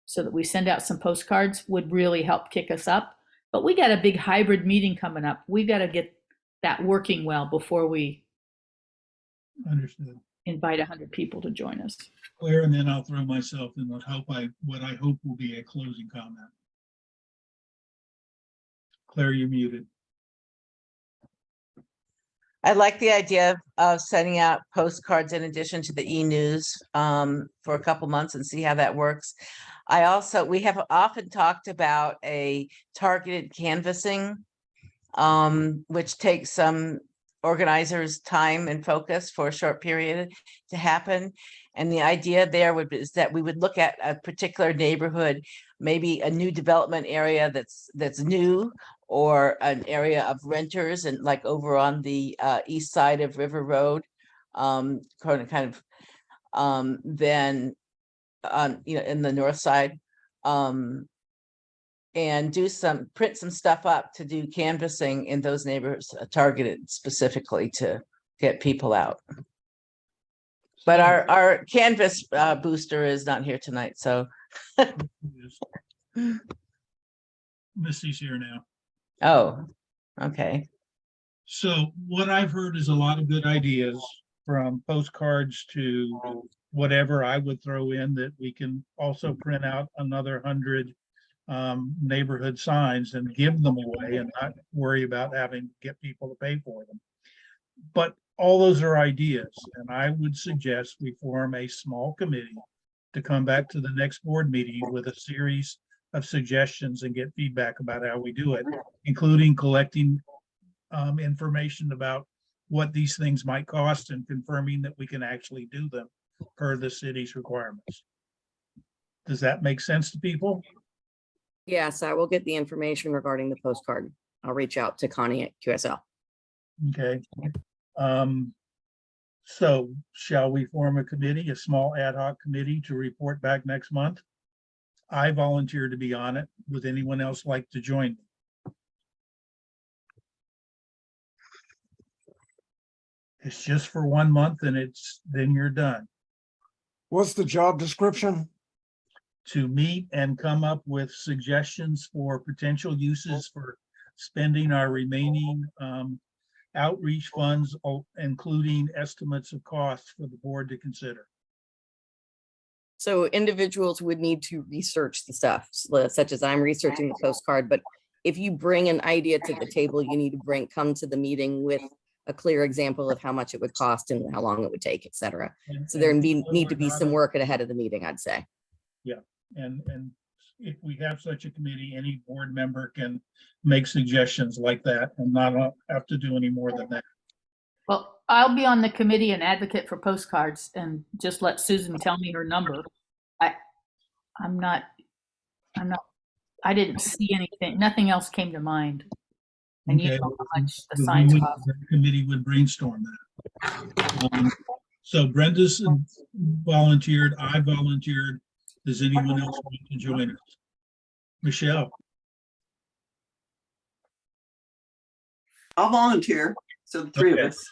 so that we send out some postcards would really help kick us up. But we got a big hybrid meeting coming up. We got to get that working well before we Understood. invite 100 people to join us. Claire, and then I'll throw myself in what I hope will be a closing comment. Claire, you're muted. I like the idea of sending out postcards in addition to the e-news for a couple months and see how that works. We have often talked about a targeted canvassing, which takes some organizers' time and focus for a short period to happen. And the idea there is that we would look at a particular neighborhood, maybe a new development area that's new, or an area of renters, and like over on the east side of River Road, then on, in the north side, and print some stuff up to do canvassing in those neighborhoods, targeted specifically to get people out. But our canvas booster is not here tonight, so. Missy's here now. Oh, okay. So what I've heard is a lot of good ideas, from postcards to whatever I would throw in, that we can also print out another 100 neighborhood signs and give them away and not worry about having to get people to pay for them. But all those are ideas, and I would suggest we form a small committee to come back to the next board meeting with a series of suggestions and get feedback about how we do it, including collecting information about what these things might cost and confirming that we can actually do them per the city's requirements. Does that make sense to people? Yes, I will get the information regarding the postcard. I'll reach out to Connie at QSL. Okay. So shall we form a committee, a small ad hoc committee, to report back next month? I volunteer to be on it. Would anyone else like to join me? It's just for 1 month, and then you're done. What's the job description? To meet and come up with suggestions for potential uses for spending our remaining outreach funds, including estimates of costs for the board to consider. So individuals would need to research the stuff, such as I'm researching the postcard, but if you bring an idea to the table, you need to come to the meeting with a clear example of how much it would cost and how long it would take, et cetera. So there need to be some work ahead of the meeting, I'd say. Yeah, and if we have such a committee, any board member can make suggestions like that and not have to do any more than that. Well, I'll be on the committee and advocate for postcards and just let Susan tell me her number. I'm not, I didn't see anything, nothing else came to mind. And you Okay, know how much the the signs cost. committee would brainstorm that. So Brenda's volunteered, I volunteered. Does anyone else want to join us? Michelle, I'll volunteer. So the three Okay. of us.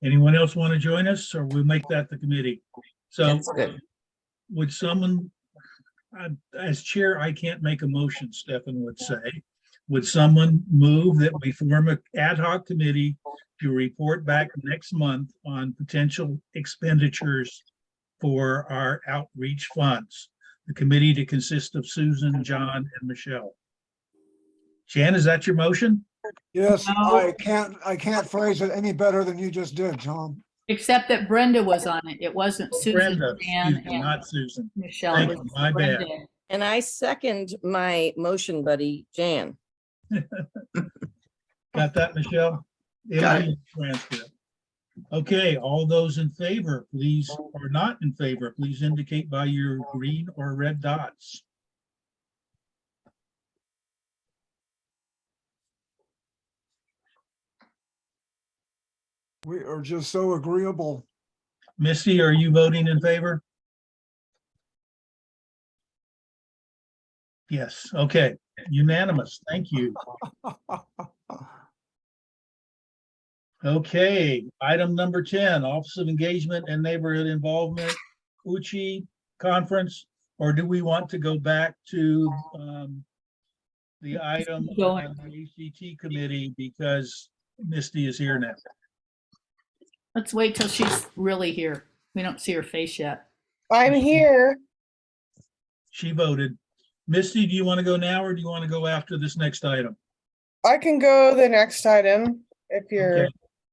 anyone else want to join us, or we'll make that the committee? So That's good. would someone, as chair, I can't make a motion, Stefan would say. Would someone move that we form an ad hoc committee to report back next month on potential expenditures for our outreach funds? The committee to consist of Susan, John, and Michelle. Jan, is that your motion? Yes, No. I can't phrase it any better than you just did, Tom. Except that Brenda was on it. It wasn't Susan, Brenda, Jan, excuse me, and not Susan. Michelle. Thank It you, was my bad. Brenda. And I second my motion buddy, Jan. Got that, Michelle? It'll Got be in the transcript. Okay, all those in favor, please, or not in favor, please indicate by your green or red dots. We are just so agreeable. Misty, are you voting in favor? Yes, okay, unanimous, thank you. Okay, item number 10, Office of Engagement and Neighborhood Involvement, UCHI conference, or do we want to go back to the item Going. on the ACT committee because Misty is here now? Let's wait till she's really here. We don't see her face yet. I'm here. She voted. Misty, do you want to go now or do you want to go after this next item? I can go the next item if you're.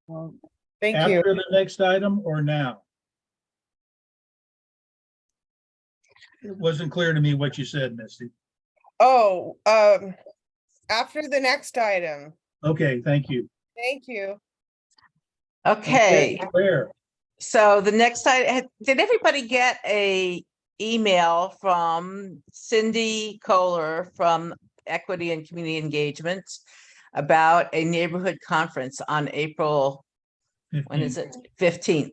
Okay. Thank you. After the next item or now? It wasn't clear to me what you said, Misty. Oh, after the next item. Okay, thank you. Thank you. Okay, Where? so the next did everybody get a email from Cindy Kohler from Equity and Community Engagement about a neighborhood conference on April, when is it? 15th.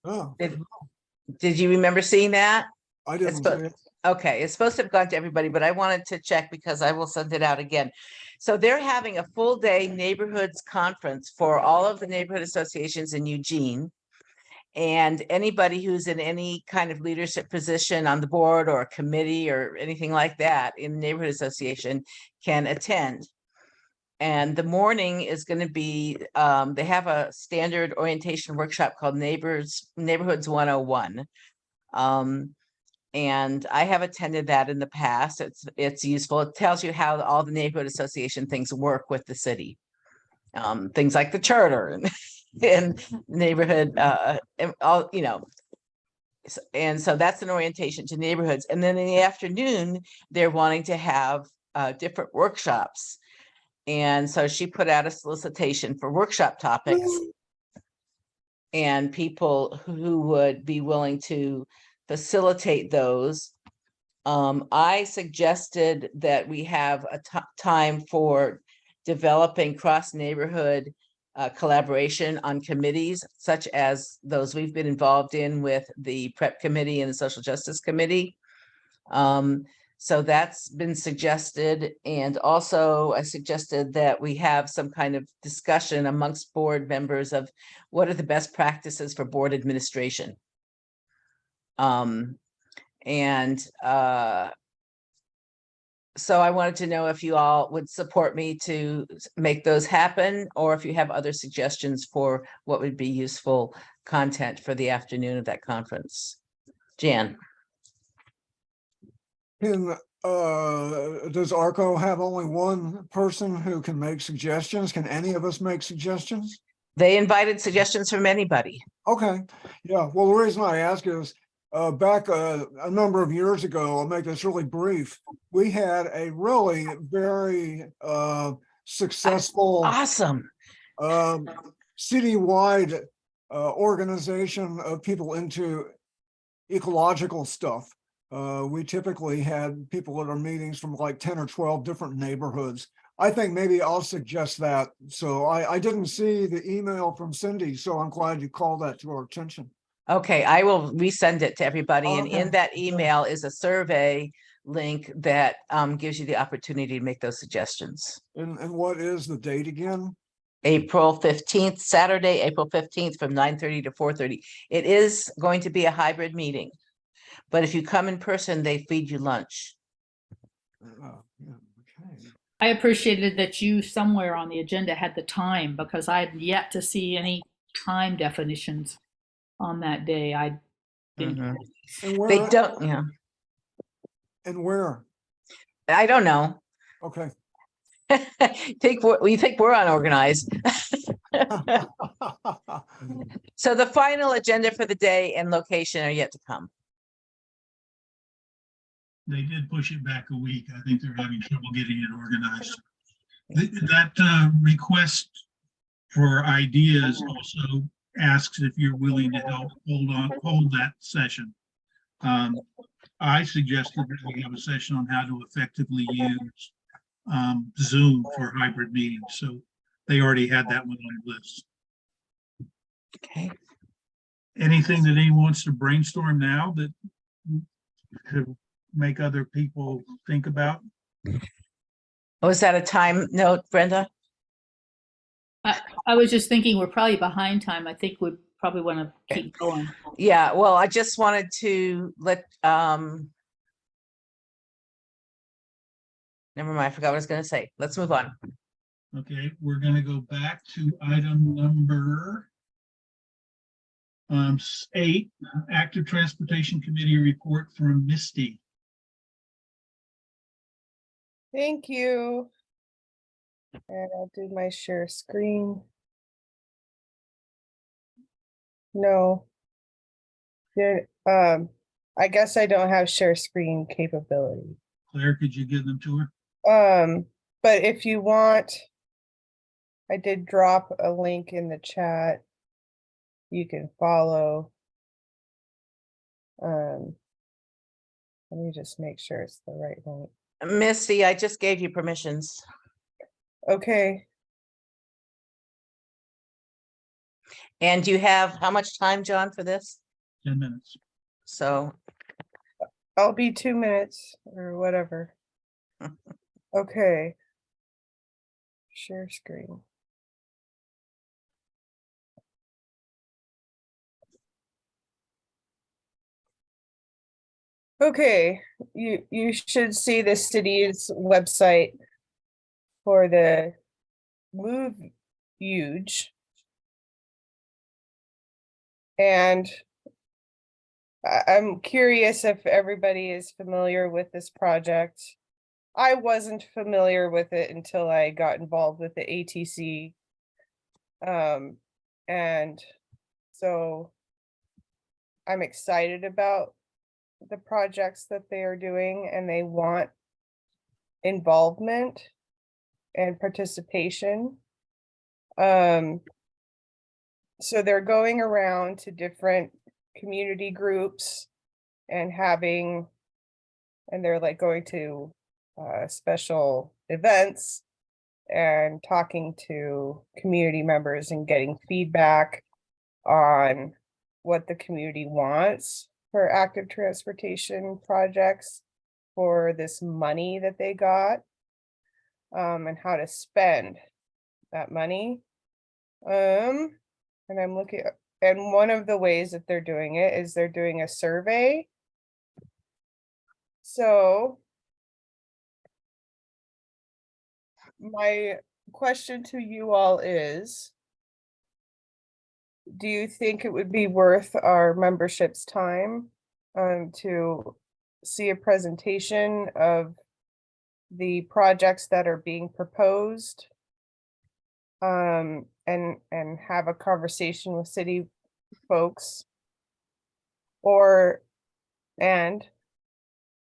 Oh, Did you remember seeing that? I didn't It's see it. Okay, it's supposed to have gone to everybody, but I wanted to check because I will send it out again. So they're having a full day neighborhoods conference for all of the neighborhood associations in Eugene. And anybody who's in any kind of leadership position on the board or a committee or anything like that in the neighborhood association can attend. And the morning is going to be, they have a standard orientation workshop called Neighborhoods 101. And I have attended that in the past. It's useful. It tells you how all the neighborhood association things work with the city. Things like the charter and neighborhood, and all, you know. And so that's an orientation to neighborhoods. And then in the afternoon, they're wanting to have different workshops. And so she put out a solicitation for workshop topics and people who would be willing to facilitate those. I suggested that we have a time for developing cross-neighborhood collaboration on committees, such as those we've been involved in with the Prep Committee and the Social Justice Committee. So that's been suggested. And also I suggested that we have some kind of discussion amongst board members of what are the best practices for board administration. So I wanted to know if you all would support me to make those happen, or if you have other suggestions for what would be useful content for the afternoon of that conference. Jan. Does RRCO have only one person who can make suggestions? Can any of us make suggestions? They invited suggestions from anybody. Okay, yeah, well, the reason I ask is back a number of years ago, I'll make this really brief, we had a really very successful Awesome. citywide organization of people into ecological stuff. We typically had people at our meetings from like 10 or 12 different neighborhoods. I think maybe I'll suggest that. So I didn't see the email from Cindy, so I'm glad you called that to our attention. Okay, I will resend it to everybody, and in Okay. that email is a survey link that gives you the opportunity to make those suggestions. And what is the date again? April 15th, Saturday, April 15th from 9:30 to 4:30. It is going to be a hybrid meeting. But if you come in person, they feed you lunch. Yeah, okay. I appreciated that you somewhere on the agenda had the time, because I've yet to see any time definitions on that day. I didn't. Mhm. And where? They don't, yeah, And where? I don't know. Okay. We think we're unorganized. So the final agenda for the day and location are yet to come. They did push it back a week. I think they're having trouble getting it organized. That request for ideas also asks if you're willing to help hold that session. I suggested that we have a session on how to effectively use Zoom for hybrid meetings. So they already had that one on the list. Okay. Anything that anyone wants to brainstorm now that could make other people think about? Was that a time note, Brenda? I was just thinking we're probably behind time. I think we probably want to keep going. Yeah, well, I just wanted to let, never mind, I forgot what I was gonna say. Let's move on. Okay, we're gonna go back to item number 8, Active Transportation Committee report from Misty. Thank you. And I'll do my share screen. No. There, I guess I don't have share screen capability. Claire, could you give them to her? But if you want, I did drop a link in the chat. You can follow. Let me just make sure it's the right link. Misty, I just gave you permissions. Okay, And you have how much time, John, for this? 10 minutes. So, I'll be 2 minutes or whatever. Okay. Share screen. Okay, you should see the city's website for the Move Huge. And I'm curious if everybody is familiar with this project. I wasn't familiar with it until I got involved with the ATC. And so I'm excited about the projects that they are doing, and they want involvement and participation. So they're going around to different community groups and they're like going to special events and talking to community members and getting feedback on what the community wants for active transportation projects for this money that they got, and how to spend that money. And I'm looking, and one of the ways that they're doing it is they're doing a survey. So my question to you all is, do you think it would be worth our membership's time to see a presentation of the projects that are being proposed? And have a conversation with city folks? And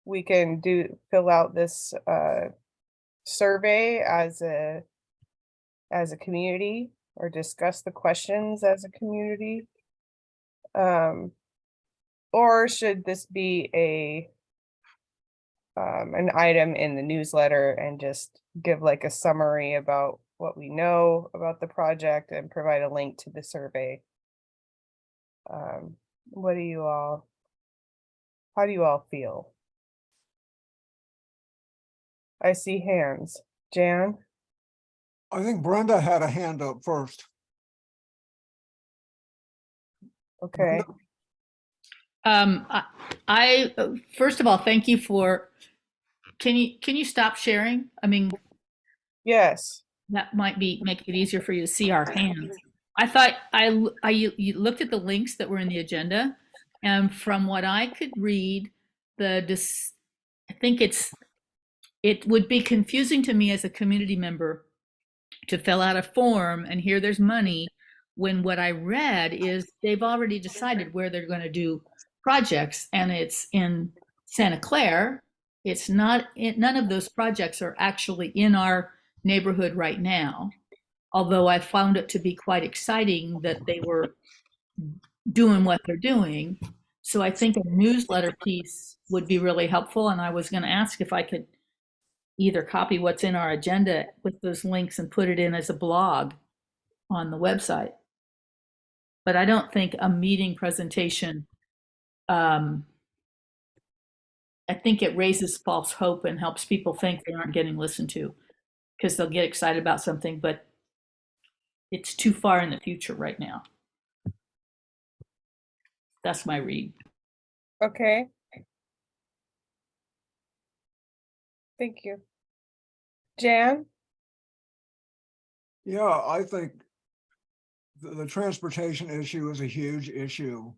we can fill out this survey as a community or discuss the questions as a community? Or should this be an item in the newsletter and just give like a summary about what we know about the project and provide a link to the survey? What do you all, how do you all feel? I see hands. Jan? I think Brenda had a hand up first. Okay, First of all, thank you for, can you stop sharing? I mean, yes. that might make it easier for you to see our hands. I thought you looked at the links that were in the agenda, and from what I could read, I think it would be confusing to me as a community member to fill out a form and here there's money, when what I read is they've already decided where they're going to do projects, and it's in Santa Clara. It's not, none of those projects are actually in our neighborhood right now, although I found it to be quite exciting that they were doing what they're doing. So I think a newsletter piece would be really helpful, and I was going to ask if I could either copy what's in our agenda with those links and put it in as a blog on the website. But I don't think a meeting presentation, I think it raises false hope and helps people think they aren't getting listened to, because they'll get excited about something, but it's too far in the future right now. That's my read. Okay. Thank you. Jan? Yeah, I think the transportation issue is a huge issue.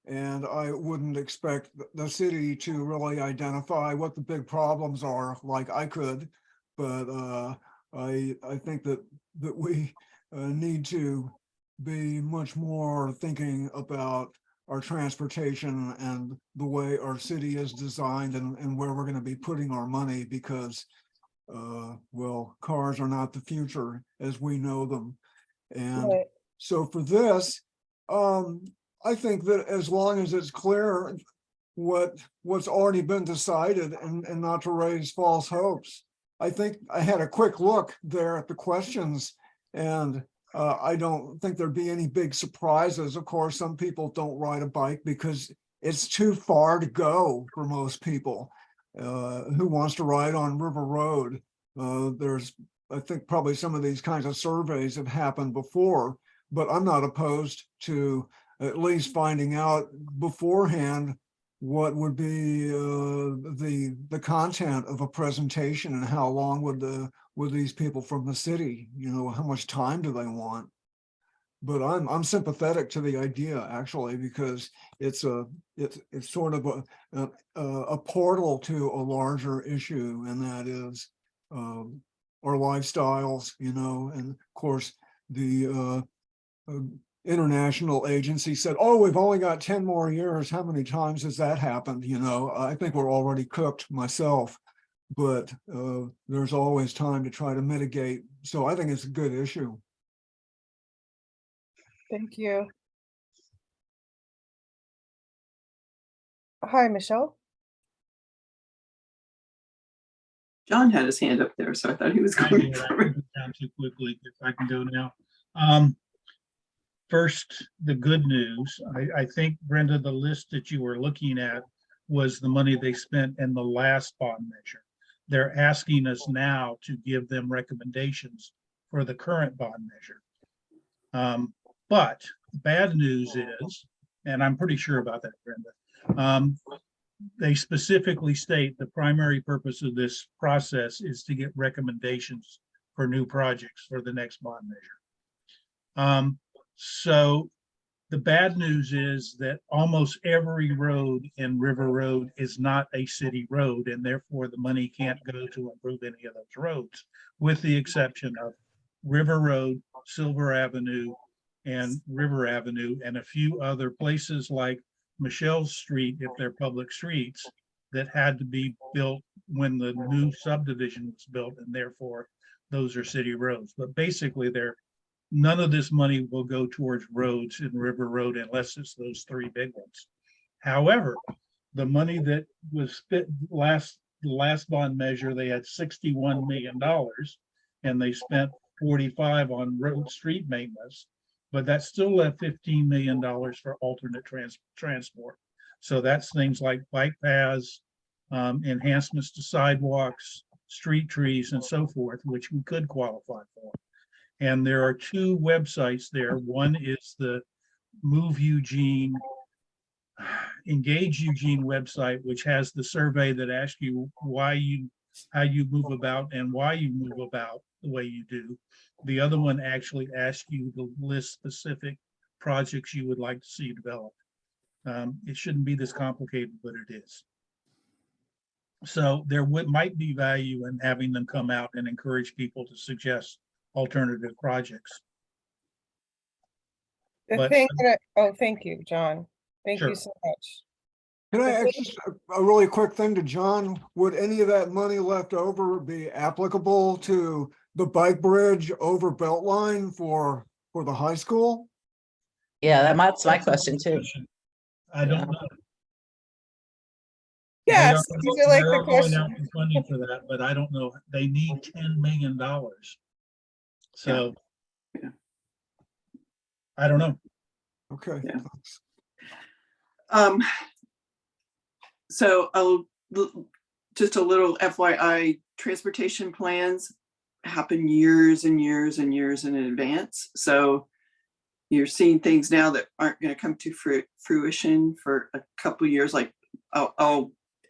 And I wouldn't expect the city to really identify what the big problems are like I could. But I think that we need to be much more thinking about our transportation and the way our city is designed and where we're going to be putting our money, because well, cars are not the future as we know them. And Right. so for this, I think that as long as it's clear what's already been decided and not to raise false hopes. I think I had a quick look there at the questions, and I don't think there'd be any big surprises. Of course, some people don't ride a bike because it's too far to go for most people. Who wants to ride on River Road? I think probably some of these kinds of surveys have happened before, but I'm not opposed to at least finding out beforehand what would be the content of a presentation and how long would these people from the city, how much time do they want? But I'm sympathetic to the idea, actually, because it's sort of a portal to a larger issue, and that is our lifestyles, and of course the international agency said, oh, we've only got 10 more years. How many times has that happened? I think we're already cooked myself, but there's always time to try to mitigate. So I think it's a good issue. Thank you. Hi, Michelle. John had his hand up there, so I thought he was I going did. I for it. put it down too quickly. If I can go now. First, the good news. I think, Brenda, the list that you were looking at was the money they spent in the last bond measure. They're asking us now to give them recommendations for the current bond measure. But the bad news is, and I'm pretty sure about that, Brenda, they specifically state the primary purpose of this process is to get recommendations for new projects for the next bond measure. So the bad news is that almost every road in River Road is not a city road, and therefore the money can't go to improve any of those roads, with the exception of River Road, Silver Avenue, and River Avenue, and a few other places like Michelle's Street, if they're public streets, that had to be built when the new subdivision was built, and therefore those are city roads. But basically they're none of this money will go towards roads in River Road unless it's those three big ones. However, the money that was spent the last bond measure, they had $61 million and they spent 45 on road street maintenance, but that still left $15 million for alternate transport. So that's things like bike paths, enhancements to sidewalks, street trees, and so forth, which we could qualify for. And there are two websites there. One is the Move Eugene, Engage Eugene website, which has the survey that asks you how you move about and why you move about the way you do. The other one actually asks you to list specific projects you would like to see developed. It shouldn't be this complicated, but it is. So there might be value in having them come out and encourage people to suggest alternative projects. The But- thing that, thank you, John. Thank Sure. you so much. Can I The ask just a really quick thing to John? Would any of that money left over be applicable to the bike bridge over Beltline for the high school? Yeah, that's my question too. I don't know. Yes, these are like They the are going questions. out with funding for that, but I don't know. They need $10 million. So. Yeah. I don't know. Okay. Yeah. So just a little FYI, transportation plans happen years and years and years in advance. So you're seeing things now that aren't going to come to fruition for a couple of years. Like,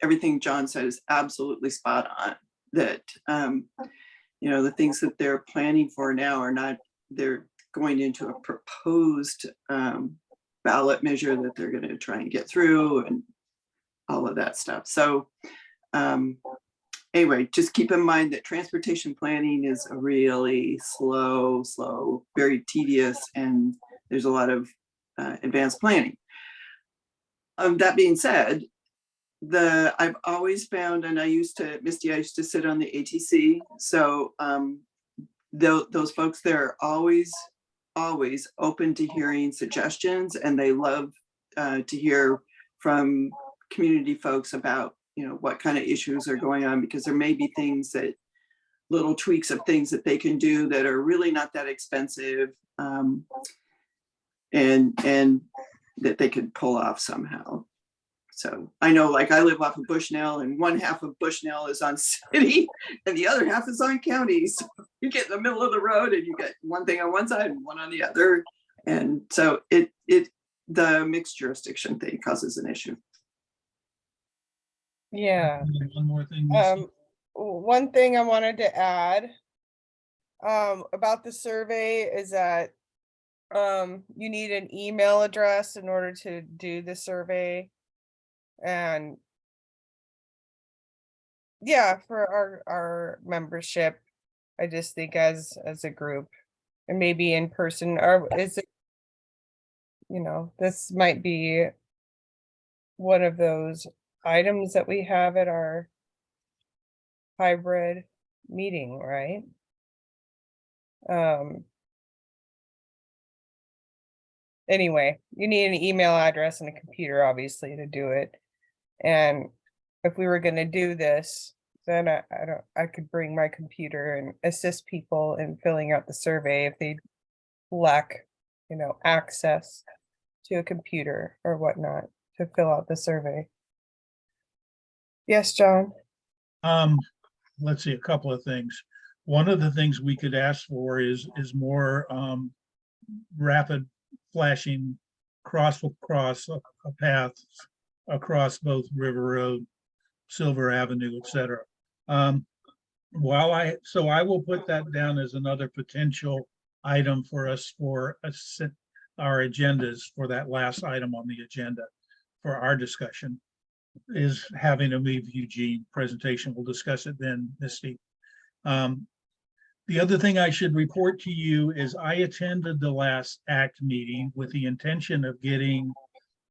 everything John said is absolutely spot on. That, the things that they're planning for now are not, they're going into a proposed ballot measure that they're going to try and get through and all of that stuff. So anyway, just keep in mind that transportation planning is a really slow, very tedious, and there's a lot of advanced planning. That being said, I've always found, and Misty, I used to sit on the ATC. So those folks there are always open to hearing suggestions, and they love to hear from community folks about, what kind of issues are going on, because there may be little tweaks of things that they can do that are really not that expensive, and that they could pull off somehow. So I know, like, I live off of Bushnell, and one half of Bushnell is on city and the other half is on county. So you get in the middle of the road and you get one thing on one side and one on the other. And so the mixed jurisdiction thing causes an issue. Yeah. One more thing. Misty. One thing I wanted to add about the survey is that you need an email address in order to do the survey. And yeah, for our membership, I just think as a group, and maybe in person, or is it, this might be one of those items that we have at our hybrid meeting, right? Anyway, you need an email address and a computer, obviously, to do it. And if we were going to do this, then I could bring my computer and assist people in filling out the survey if they lack, access to a computer or whatnot to fill out the survey. Yes, John. Let's see, a couple of things. One of the things we could ask for is more rapid flashing cross paths across both River Road, Silver Avenue, etc. I will put that down as another potential item for us for our agendas for that last item on the agenda for our discussion, is having a Move Eugene presentation. We'll discuss it then, Misty. The other thing I should report to you is I attended the last ACT meeting with the intention of getting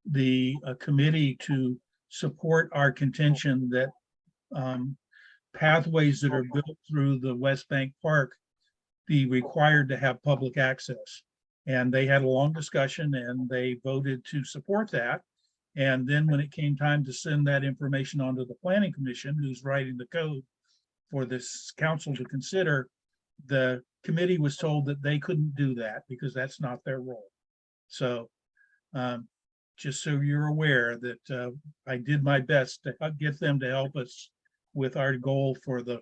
the committee to support our contention that pathways that are built through the West Bank Park be required to have public access. And they had a long discussion and they voted to support that. And then when it came time to send that information on to the planning commission, who's writing the code for this council to consider, the committee was told that they couldn't do that because that's not their role. So just so you're aware that I did my best to get them to help us with our goal for the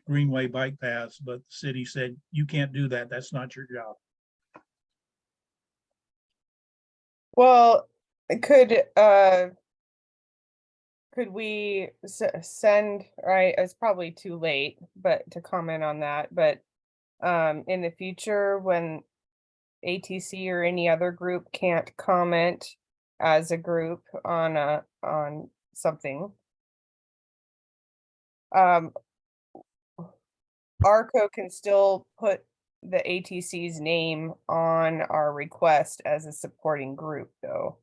Greenway bike paths, but the city said, you can't do that. That's not your job. Well, could we send, right, it's probably too late, but to comment on that, but in the future, when ATC or any other group can't comment as a group on something, RRCO can still put the ATC's name on our request as a supporting group, though.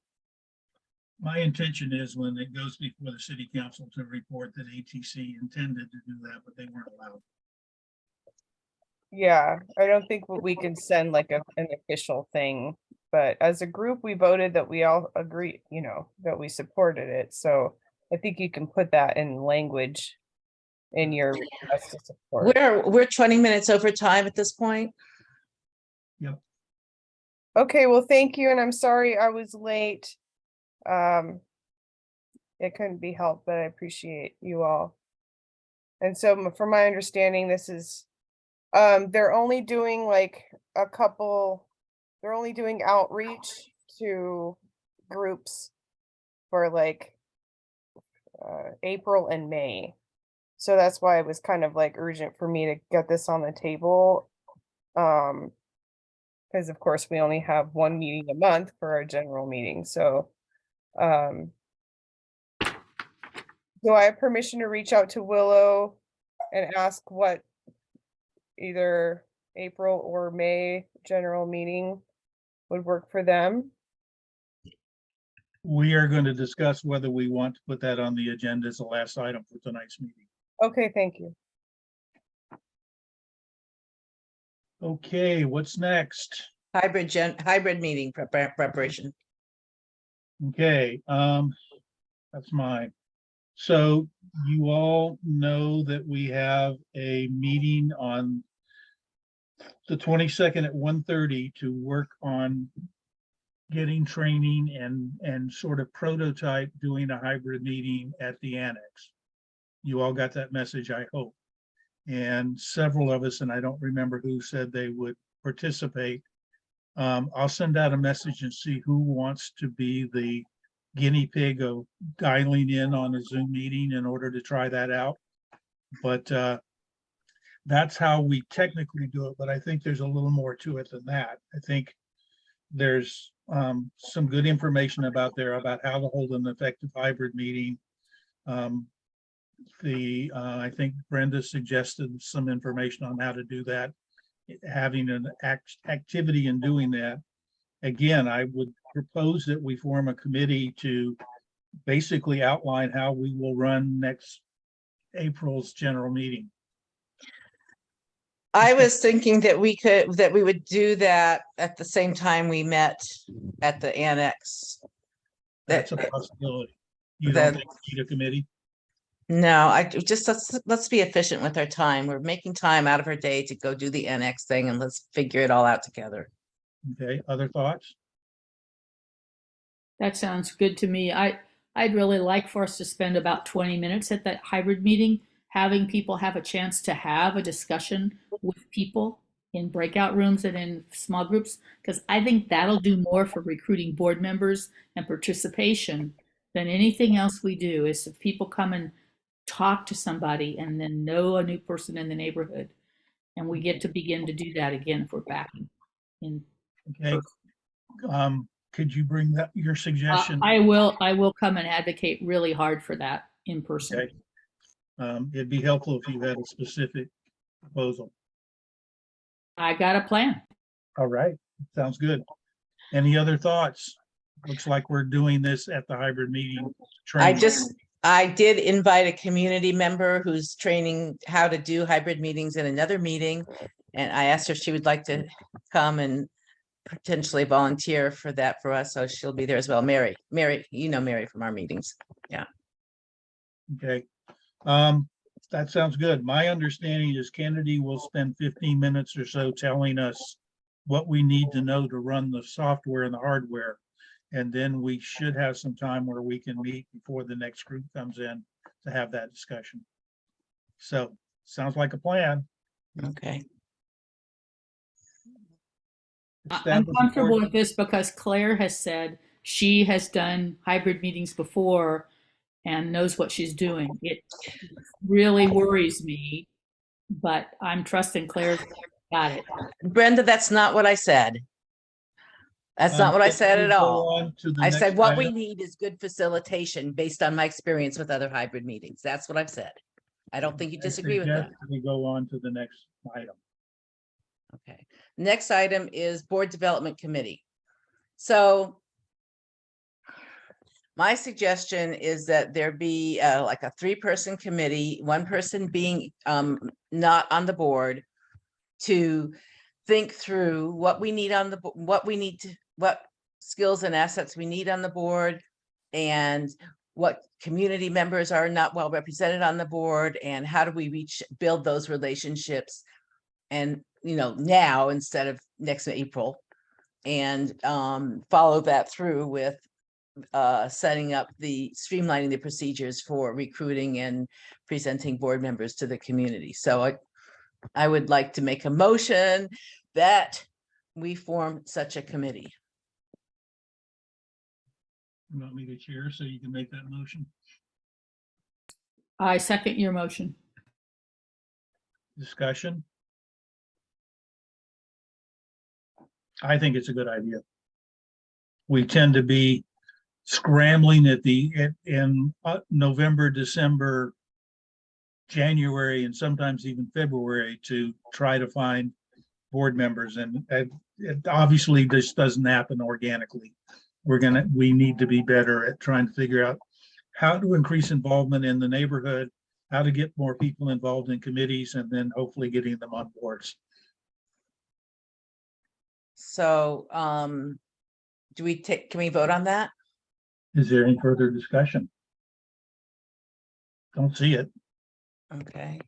My intention is when it goes before the city council to report that ATC intended to do that, but they weren't allowed. Yeah, I don't think we can send like an official thing, but as a group, we voted that we all agree, you know, that we supported it. So I think you can put that in language in your request to support. We're 20 minutes over time at this point. Okay, well, thank you, and I'm sorry I was late. It couldn't be helped, but I appreciate you all. And so from my understanding, this is, they're only doing like they're only doing outreach to groups for like April and May. So that's why it was kind of like urgent for me to get this on the table. Because of course we only have one meeting a month for our general meeting. So do I have permission to reach out to Willow and ask what either April or May general meeting would work for them? We are going to discuss whether we want to put that on the agenda as the last item for tonight's meeting. Okay, thank you. Okay, what's next? Hybrid meeting preparation. Okay, that's mine. So you all know that we have a meeting on the 22nd at 1:30 to work on getting training and sort of prototype doing a hybrid meeting at the annex. You all got that message, I hope. And several of us, and I don't remember who said they would participate. I'll send out a message and see who wants to be the guinea pig of dialing in on a Zoom meeting in order to try that out. But that's how we technically do it. But I think there's a little more to it than that. I think there's some good information about about how to hold an effective hybrid meeting. I think Brenda suggested some information on how to do that, having an activity in doing that. Again, I would propose that we form a committee to basically outline how we will run next April's general meeting. I was thinking that we would do that at the same time we met at the annex. That's a possibility. You don't think we need a committee? No, let's be efficient with our time. We're making time out of our day to go do the annex thing, and let's figure it all out together. Okay, other thoughts? That sounds good to me. I'd really like for us to spend about 20 minutes at that hybrid meeting, having people have a chance to have a discussion with people in breakout rooms and in small groups, because I think that'll do more for recruiting board members and participation than anything else we do. Is if people come and talk to somebody and then know a new person in the neighborhood, and we get to begin to do that again if we're back in. Okay. Could you bring that your suggestion? I will come and advocate really hard for that in person. Okay. It'd be helpful if you had a specific proposal. I got a plan. All right, sounds good. Any other thoughts? Looks like we're doing this at the hybrid meeting. I did invite a community member who's training how to do hybrid meetings in another meeting. And I asked her if she would like to come and potentially volunteer for that for us, so she'll be there as well. Mary, you know Mary from our meetings. Okay. That sounds good. My understanding is Kennedy will spend 15 minutes or so telling us what we need to know to run the software and the hardware. And then we should have some time where we can meet before the next group comes in to have that discussion. So sounds like a plan. Okay, I'm Establish a comfortable board- with this because Claire has said she has done hybrid meetings before and knows what she's doing. It really worries me, but I'm trusting Claire's got it. Brenda, that's not what I said. That's not what I Can said we at go all. on to the I next said what we item? need is good facilitation based on my experience with other hybrid meetings. That's what I've said. I don't think you I disagree with that. suggest we go on to the next item. Okay, next item is Board Development Committee. So my suggestion is that there be like a 3-person committee, one person being not on the board, to think through what we need on the, what skills and assets we need on the board, and what community members are not well represented on the board, and how do we build those relationships, and now instead of next April, and follow that through with setting up streamlining the procedures for recruiting and presenting board members to the community. So I would like to make a motion that we form such a committee. You want me to chair so you can make that motion? I second your motion. Discussion? I think it's a good idea. We tend to be scrambling in November, December, January, and sometimes even February to try to find board members, and it obviously just doesn't happen organically. We need to be better at trying to figure out how to increase involvement in the neighborhood, how to get more people involved in committees, and then hopefully getting them on boards. So can we vote on that? Is there any further discussion? Don't see it. Okay.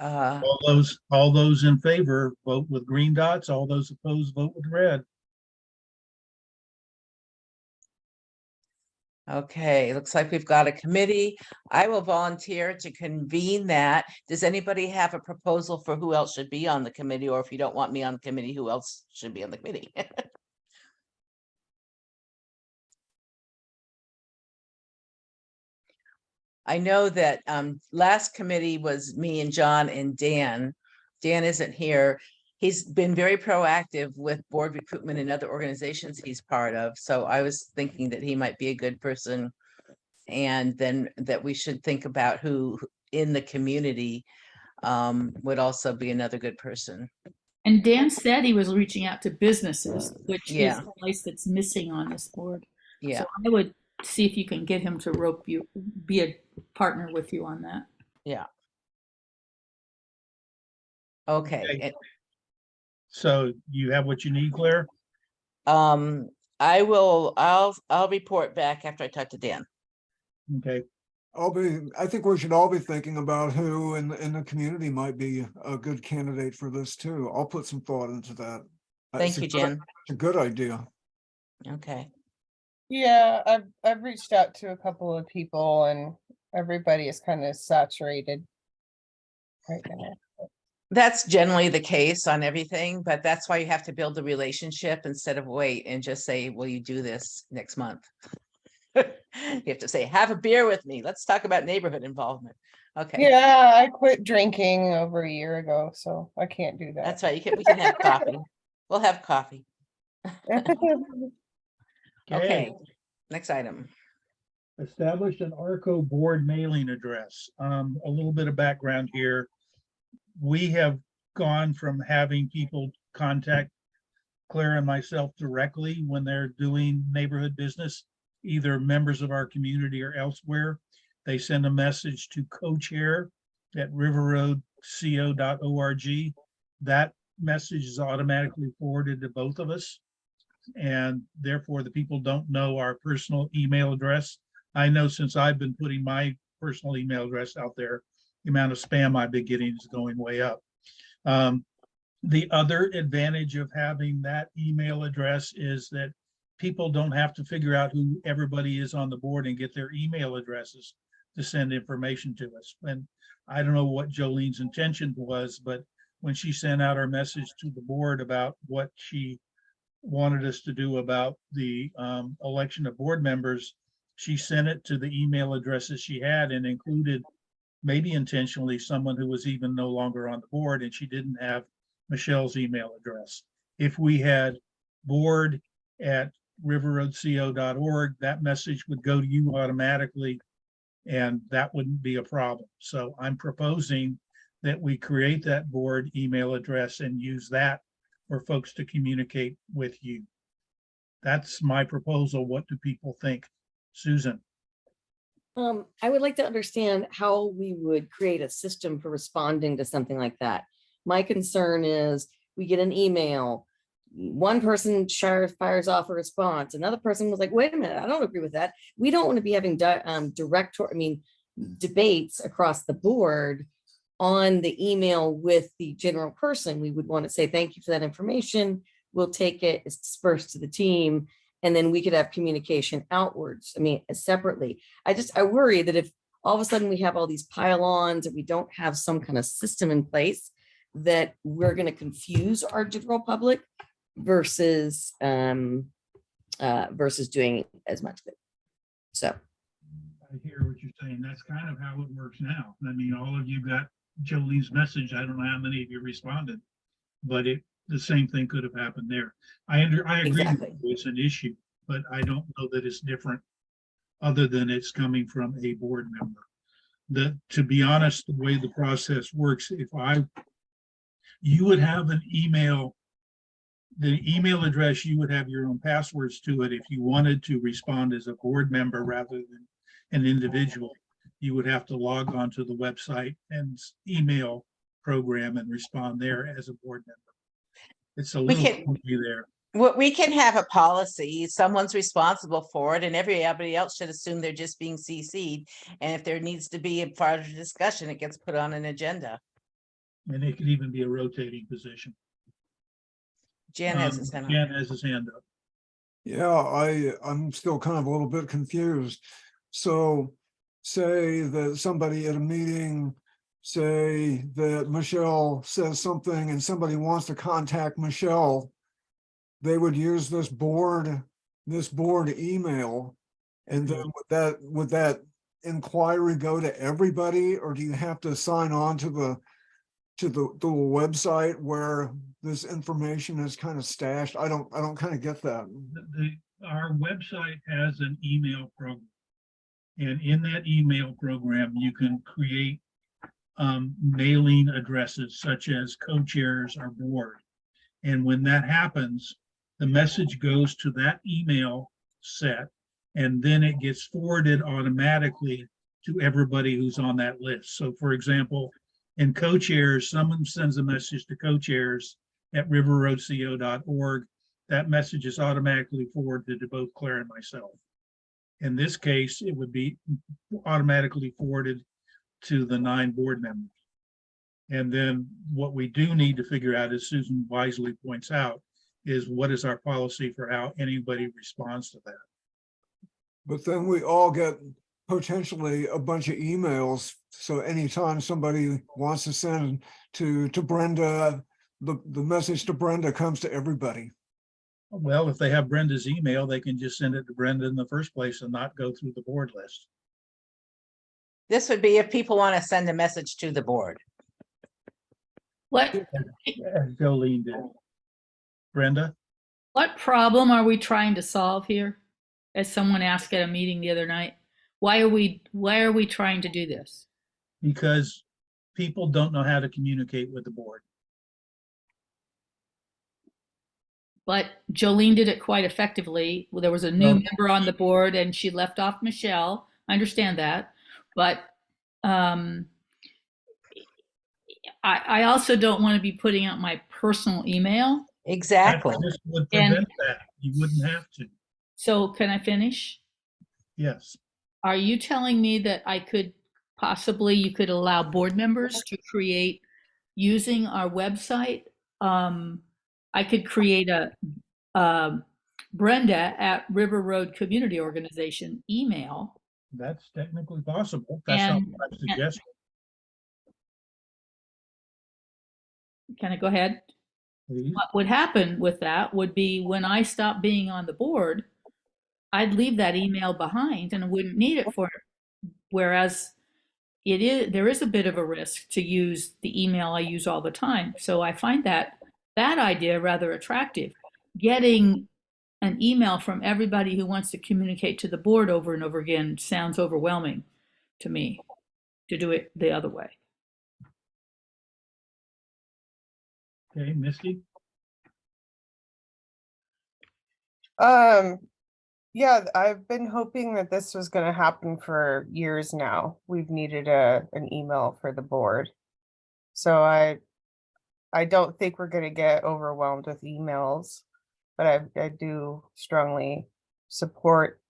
All those in favor vote with green dots. All those opposed vote with red. Okay, looks like we've got a committee. I will volunteer to convene that. Does anybody have a proposal for who else should be on the committee? Or if you don't want me on the committee, who else should be on the committee? I know that last committee was me and John and Dan. Dan isn't here. He's been very proactive with board recruitment in other organizations he's part of. So I was thinking that he might be a good person. And then that we should think about who in the community would also be another good person. And Dan said he was reaching out to businesses, which is Yeah. a place that's missing on this board. Yeah, So I would see if you can get him to be a partner with you on that. yeah. Okay. Okay. So you have what you need, Claire? I'll report back after I talk to Dan. Okay. I think we should all be thinking about who in the community might be a good candidate for this too. I'll put some thought into that. Thank you, Jen. It's a good idea. Okay. Yeah, I've reached out to a couple of people and everybody is kind of saturated right now. That's generally the case on everything, but that's why you have to build a relationship instead of wait and just say, will you do this next month? You have to say, have a beer with me. Let's talk about neighborhood involvement. Okay. Yeah, I quit drinking over a year ago, so I can't do that. That's right. We can have coffee. We'll have coffee. Okay. Next item. Establish an RRCO board mailing address. A little bit of background here. We have gone from having people contact Claire and myself directly when they're doing neighborhood business, either members of our community or elsewhere. They send a message to co-chair at riverroadco.org. That message is automatically forwarded to both of us. And therefore the people don't know our personal email address. I know since I've been putting my personal email address out there, the amount of spam I've been getting is going way up. The other advantage of having that email address is that people don't have to figure out who everybody is on the board and get their email addresses to send information to us. And I don't know what Jolene's intention was, but when she sent out our message to the board about what she wanted us to do about the election of board members, she sent it to the email addresses she had and included, maybe intentionally, someone who was even no longer on the board, and she didn't have Michelle's email address. If we had board@riverroadco.org, that message would go to you automatically, and that wouldn't be a problem. So I'm proposing that we create that board email address and use that for folks to communicate with you. That's my proposal. What do people think? Susan? I would like to understand how we would create a system for responding to something like that. My concern is we get an email, one person fires off a response, another person was like, wait a minute, I don't agree with that. We don't want to be having debates across the board on the email with the general person. We would want to say, thank you for that information. We'll take it, it's dispersed to the team, and then we could have communication outwards. I mean, separately. I worry that if all of a sudden we have all these pile-ons and we don't have some kind of system in place, that we're going to confuse our general public versus doing as much good. So I hear what you're saying. That's kind of how it works now. I mean, all of you got Jolie's message. I don't know how many of you responded, but the same thing could have happened there. I agree Exactly. it's an issue, but I don't know that it's different other than it's coming from a board member. To be honest, the way the process works, you would have an email, the email address, you would have your own passwords to it. If you wanted to respond as a board member rather than an individual, you would have to log on to the website and email program and respond there as a board member. It's a little funky there. We can have a policy, someone's responsible for it, and everybody else should assume they're just being CC'd. And if there needs to be a part of the discussion, it gets put on an agenda. And it could even be a rotating position. Jan has his hand up. Jan has his hand up. Yeah, I'm still kind of a little bit confused. So say that somebody at a meeting, say that Michelle says something and somebody wants to contact Michelle, they would use this board email, and then would that inquiry go to everybody, or do you have to sign on to the website where this information is kind of stashed? I don't kind of get that. Our website has an email program, and in that email program you can create mailing addresses such as co-chairs or board, and when that happens, the message goes to that email set, and then it gets forwarded automatically to everybody who's on that list. So for example, in co-chairs, someone sends a message to co-chairs at riverroadco.org. That message is automatically forwarded to both Claire and myself. In this case, it would be automatically forwarded to the 9 board members. And then what we do need to figure out, as Susan wisely points out, is what is our policy for how anybody responds to that. But then we all get potentially a bunch of emails. So anytime somebody wants to send to Brenda, the message to Brenda comes to everybody. Well, if they have Brenda's email, they can just send it to Brenda in the first place and not go through the board list. This would be if people want to send a message to the board. What, As Jolene did. Brenda? what problem are we trying to solve here? As someone asked at a meeting the other night, why are we trying to do this? Because people don't know how to communicate with the board. But Jolene did it quite effectively. Well, there was a new member on the board and she left off Michelle. I understand that. But I also don't want to be putting out my personal email. Exactly. This would And- prevent that. You wouldn't have to. So can I finish? Yes. Are you telling me that I could possibly, you could allow board members to create using our website? I could create a Brenda at River Road Community Organization email. That's technically possible. That's not And- what I'm suggesting. Can I go ahead? Please. What would happen with that would be when I stopped being on the board, I'd leave that email behind and I wouldn't need it for it. Whereas there is a bit of a risk to use the email I use all the time. So I find that idea rather attractive. Getting an email from everybody who wants to communicate to the board over and over again sounds overwhelming to me to do it the other way. Okay, Misty? Yeah, I've been hoping that this was gonna happen for years now. We've needed an email for the board. So I don't think we're gonna get overwhelmed with emails, but I do strongly support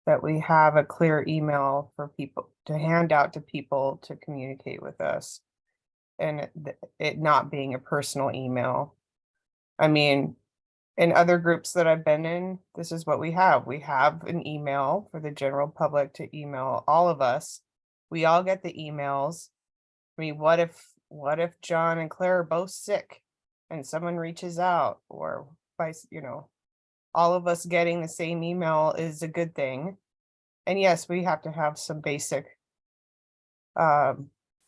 that we have a clear email for people to hand out to people to communicate with us. And it not being a personal email. I mean, in other groups that I've been in, this is what we have. We have an email for the general public to email all of us. We all get the emails. I mean, what if John and Claire are both sick and someone reaches out, or vice, all of us getting the same email is a good thing. And yes, we have to have some basic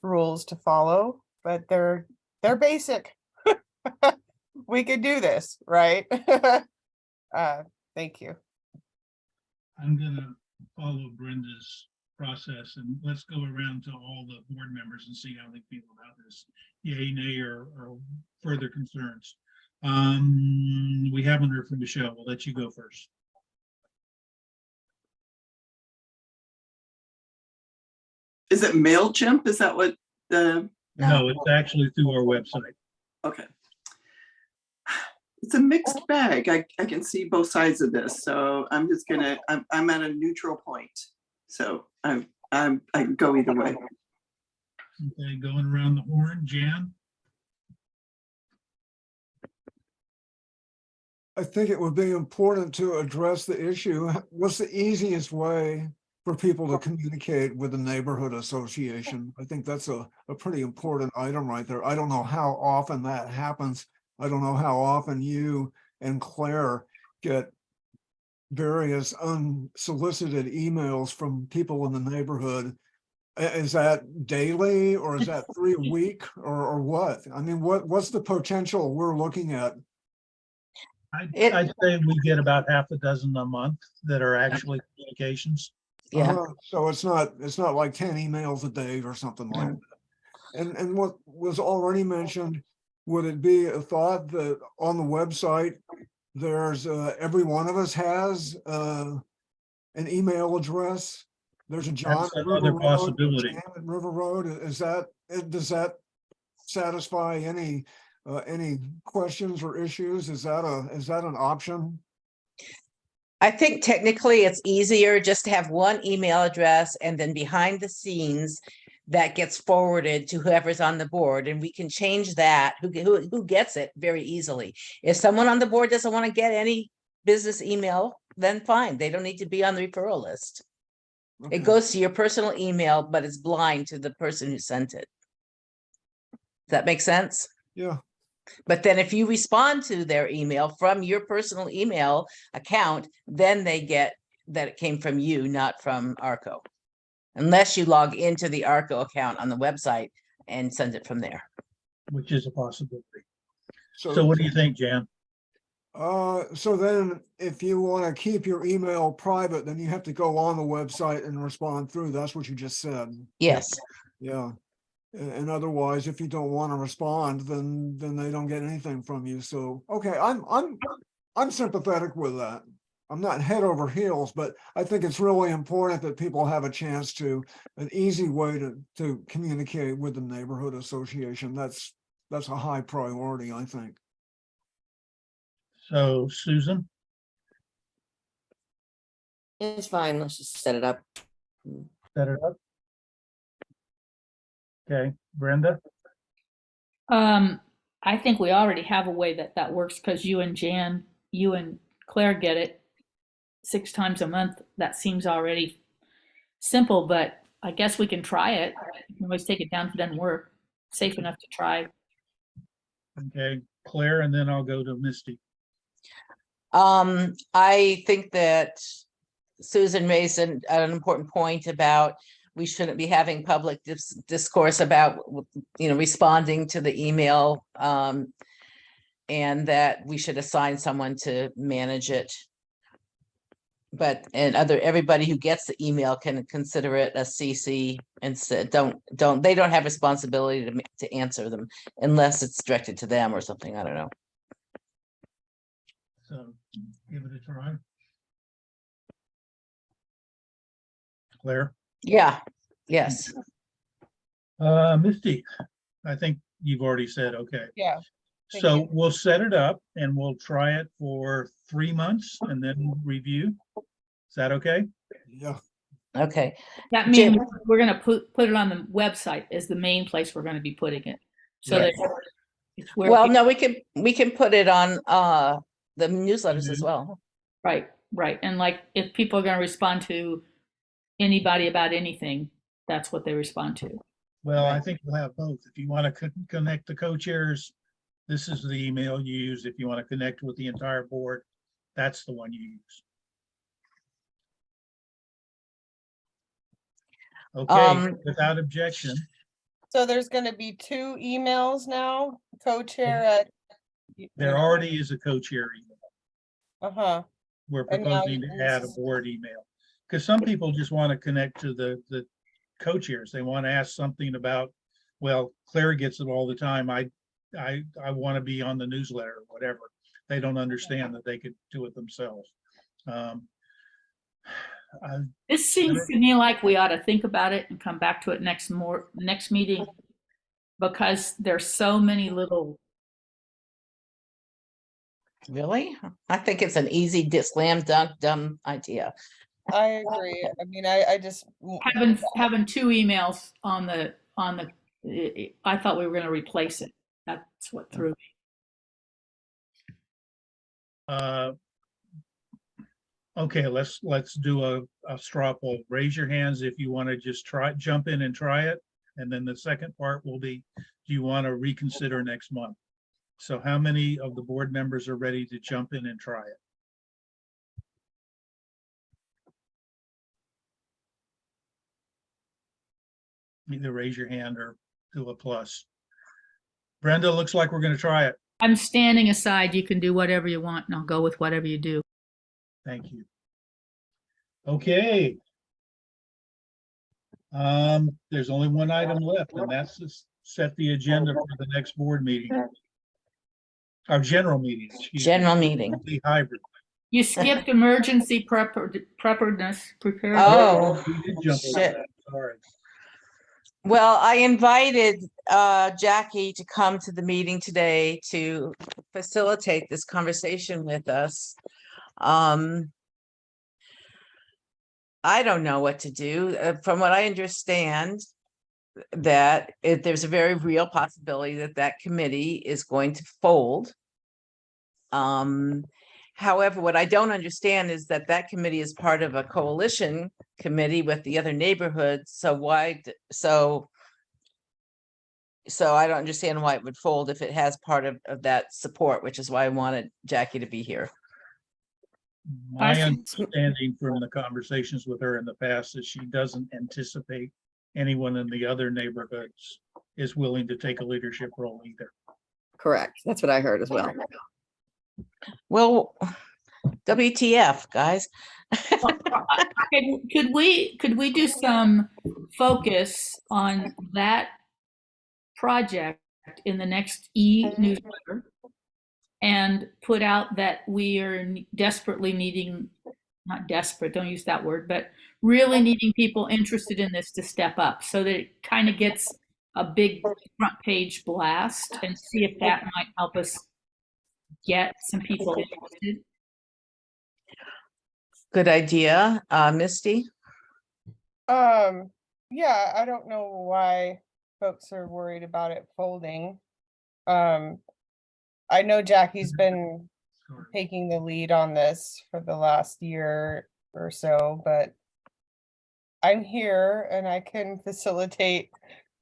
rules to follow, but they're basic. We could do this, right? Thank you. I'm gonna follow Brenda's process and let's go around to all the board members and see how they feel about this. Yay, nay, or further concerns. We haven't heard from Michelle. We'll let you go first. Is it MailChimp? Is that what the, No, it's actually through our website. okay. It's a mixed bag. I can see both sides of this. So I'm just gonna, I'm at a neutral point. So I can go either way. Okay, going around the horn, Jan? I think it would be important to address the issue. What's the easiest way for people to communicate with the neighborhood association? I think that's a pretty important item right there. I don't know how often that happens. I don't know how often you and Claire get various unsolicited emails from people in the neighborhood. Is that daily, or is that 3 a week, or what? I mean, what's the potential we're looking at? I'd say we get about half a dozen a month that are actually communications. Yeah. So it's not like 10 emails a day or something like that. And what was already mentioned, would it be a thought that on the website, there's every one of us has an email address? There's a John That's at another River Road, possibility. Jan at River Road. Does that satisfy any questions or issues? Is that an option? I think technically it's easier just to have one email address, and then behind the scenes that gets forwarded to whoever's on the board, and we can change that, who gets it very easily. If someone on the board doesn't want to get any business email, then fine, they don't need to be on the referral list. Okay. It goes to your personal email, but it's blind to the person who sent it. Does that make sense? Yeah. But then if you respond to their email from your personal email account, then they get that it came from you, not from RRCO. Unless you log into the RRCO account on the website and send it from there. Which is a possibility. So what do you think, Jan? So then if you want to keep your email private, then you have to go on the website and respond through. That's what you just said. Yes. Yeah. And otherwise, if you don't want to respond, then they don't get anything from you. So, okay, I'm sympathetic with that. I'm not head over heels, but I think it's really important that people have a chance to, an easy way to communicate with the neighborhood association. That's a high priority, I think. So Susan, It's fine. Let's just set it up. set it up. Okay, Brenda, I think we already have a way that works because you and Claire get it 6 times a month. That seems already simple, but I guess we can try it. You can always take it down if it doesn't work. Safe enough to try. okay, Claire, and then I'll go to Misty. I think that Susan raised an important point about we shouldn't be having public discourse about, responding to the email. And that we should assign someone to manage it. But, everybody who gets the email can consider it a CC and said, they don't have responsibility to answer them unless it's directed to them or something. I don't know. So give it a try. Claire, Yeah, yes. Misty, I think you've already said, okay. Yeah. Thank So you. we'll set it up and we'll try it for 3 months and then review. Is that okay? Yeah. Okay. That Jim. means we're going to put it on the website as the main place we're going to be putting it. So Right. that it's where Well, people- no, we can put it on the newsletters as well. right. And like if people are going to respond to anybody about anything, that's what they respond to. Well, I Right. think we'll have both. If you want to connect the co-chairs, this is the email you use. If you want to connect with the entire board, that's the one you use. Okay, without objection. So there's gonna be 2 emails now, co-chair at. There already is a co-chair email. Uh-huh. We're And now proposing to you- add a board email. Because some people just want to connect to the co-chairs. They want to ask something about, well, Claire gets it all the time. I want to be on the newsletter or whatever. They don't understand that they could do it themselves. This seems to me like we ought to think about it and come back to it next meeting, because there's so many little. Really? I think it's an easy slam dunk dumb idea. I agree. I mean, I just. Having 2 emails on the I thought we were going to replace it. That's what threw me. Okay, let's do a straw poll. Raise your hands if you want to just jump in and try it. And then the second part will be, do you want to reconsider next month? So how many of the board members are ready to jump in and try it? Either raise your hand or do a plus. Brenda, looks like we're going to try it. I'm standing aside. You can do whatever you want, and I'll go with whatever you do. Thank you. Okay. There's only one item left, and that's to set the agenda for the next board meeting. Our general meeting. excuse me. General meeting. The hybrid. You skipped emergency preparedness. Oh, We did jump over shit. that, sorry. Well, I invited Jackie to come to the meeting today to facilitate this conversation with us. I don't know what to do. From what I understand, that there's a very real possibility that that committee is going to fold. However, what I don't understand is that that committee is part of a coalition committee with the other neighborhoods. So why, so I don't understand why it would fold if it has part of that support, which is why I wanted Jackie to be here. My understanding from the conversations with her in the past is she doesn't anticipate anyone in the other neighborhoods is willing to take a leadership role either. Correct. That's what I heard as well. Well, WTF, guys. Could we do some focus on that project in the next e-newsletter and put out that we are desperately needing not desperate, don't use that word, but really needing people interested in this to step up so that it kind of gets a big front page blast, and see if that might help us get some people interested. Good idea. Misty? Yeah, I don't know why folks are worried about it folding. I know Jackie's been taking the lead on this for the last year or so, but I'm here and I can facilitate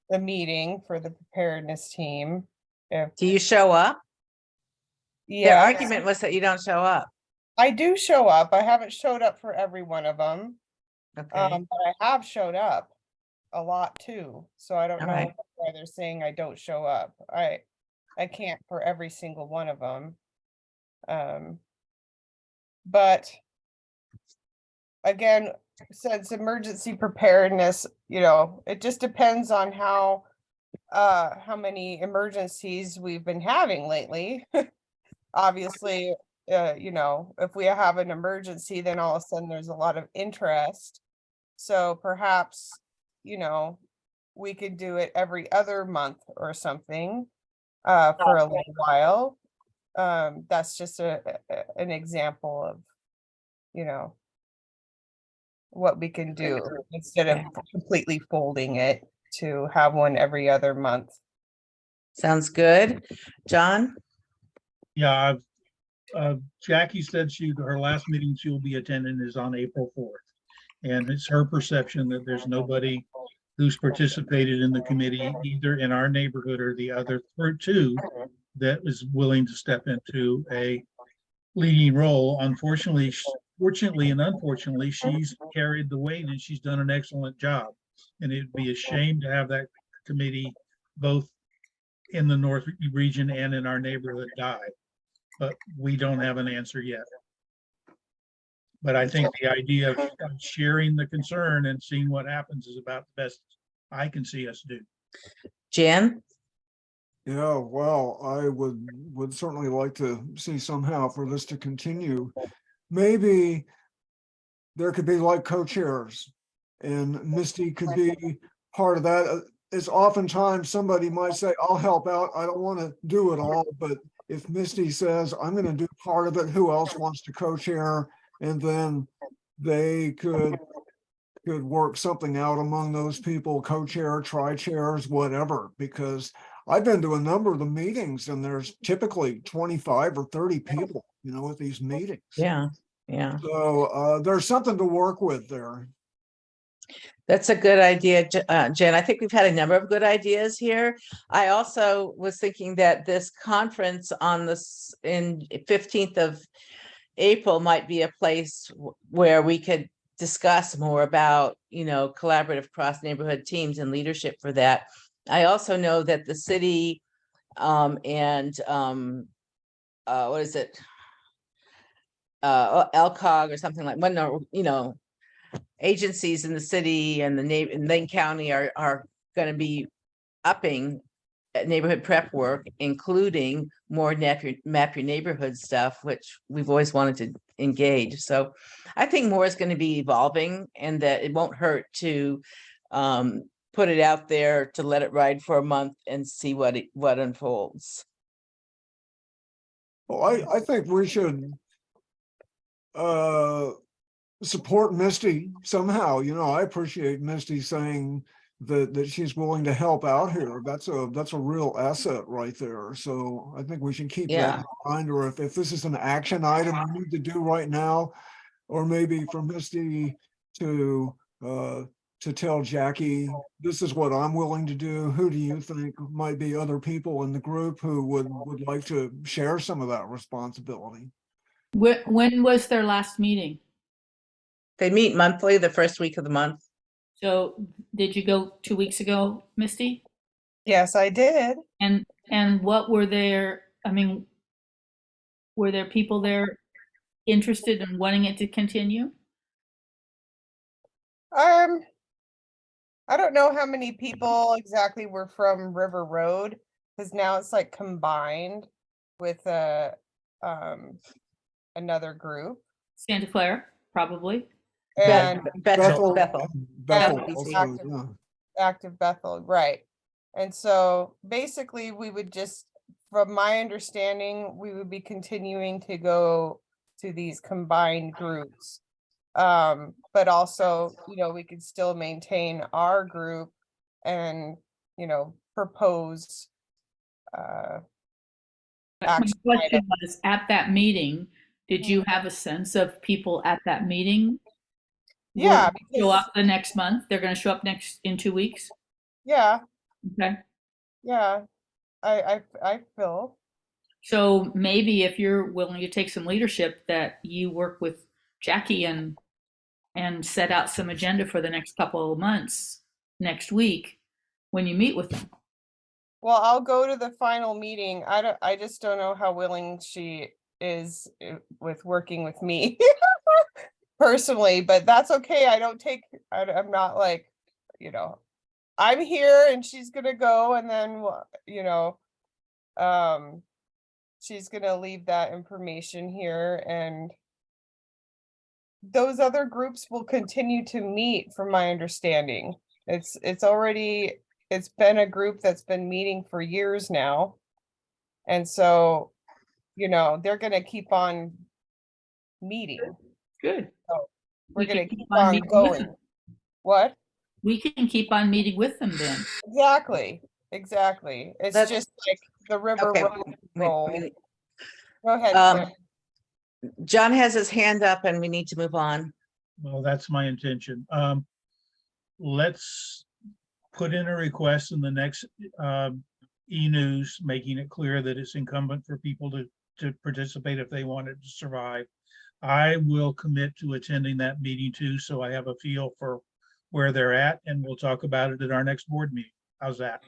the meeting for the preparedness team. If, Do you show up? Their yeah, argument was that you don't show up. I do show up. I haven't showed up for every one of them. Okay, But I have showed up a lot too. So I don't All know right. why they're saying I don't show up. I can't for every single one of them. But again, since emergency preparedness, it just depends on how many emergencies we've been having lately. Obviously, if we have an emergency, then all of a sudden there's a lot of interest. So perhaps, we could do it every other month or something for a little while. That's just an example of, what we can do instead of completely folding it to have one every other month. Sounds good. John? Yeah, Jackie said her last meeting she will be attending is on April 4th. And it's her perception that there's nobody who's participated in the committee, either in our neighborhood or the other two, that is willing to step into a leading role. Fortunately and unfortunately, she's carried the weight and she's done an excellent job. And it'd be a shame to have that committee both in the North region and in our neighborhood die. But we don't have an answer yet. But I think the idea of sharing the concern and seeing what happens is about the best I can see us do. Jan? Yeah, well, I would certainly like to see somehow for this to continue. Maybe there could be like co-chairs and Misty could be part of that. It's oftentimes somebody might say, I'll help out. I don't want to do it all, but if Misty says, I'm going to do part of it, who else wants to co-chair? And then they could work something out among those people, co-chair, tri-chairs, whatever, because I've been to a number of the meetings and there's typically 25 or 30 people, at these meetings. Yeah. So there's something to work with there. That's a good idea, Jen. I think we've had a number of good ideas here. I also was thinking that this conference on in 15th of April might be a place where we could discuss more about, collaborative cross-neighborhood teams and leadership for that. I also know that the city and what is it? LCOG or something like one, agencies in the city and in Lane County are going to be upping neighborhood prep work, including more map your neighborhood stuff, which we've always wanted to engage. So I think more is going to be evolving, and that it won't hurt to put it out there, to let it ride for a month and see what unfolds. Well, I think we should support Misty somehow. I appreciate Misty saying that she's willing to help out here. That's a real asset right there. So I think we should keep that in mind, or if this is an action item we need to do right now, or maybe for Misty to tell Jackie, this is what I'm willing to do. Who do you think might be other people in the group who would like to share some of that responsibility? When was their last meeting? They meet monthly, the first week of the month. So did you go 2 weeks ago, Misty? Yes, I did. And what were were there people there interested in wanting it to continue? I don't know how many people exactly were from River Road, because now it's like combined with another group. Santa Clara? probably. And Bethel. Bethel Bethel. also, Active- yeah. Active Bethel, right. And so basically we would just, from my understanding, we would be continuing to go to these combined groups. But also, we could still maintain our group and, propose My action question item. was, at that meeting, did you have a sense of people at that meeting? will Yeah, Show because, up the next month? They're gonna show up in 2 weeks? yeah, Okay. I feel, So maybe if you're willing to take some leadership, that you work with Jackie and set out some agenda for the next couple of months, next week, when you meet with them. well, I'll go to the final meeting. I just don't know how willing she is with working with me personally, but that's okay. I'm not like, I'm here and she's gonna go and then, she's gonna leave that information here and those other groups will continue to meet from my understanding. It's been a group that's been meeting for years now. And so, they're gonna keep on meeting. Good. We're We can gonna keep keep on on meeting with going. them. What? We can keep on meeting with them then. Exactly. It's That's- just like the river Okay, road wait, roll. wait. Go ahead. Um, Kim. John has his hand up and we need to move on. Well, that's my intention. Let's put in a request in the next e-news, making it clear that it's incumbent for people to participate if they wanted to survive. I will commit to attending that meeting too, so I have a feel for where they're at, and we'll talk about it at our next board meeting. How's that?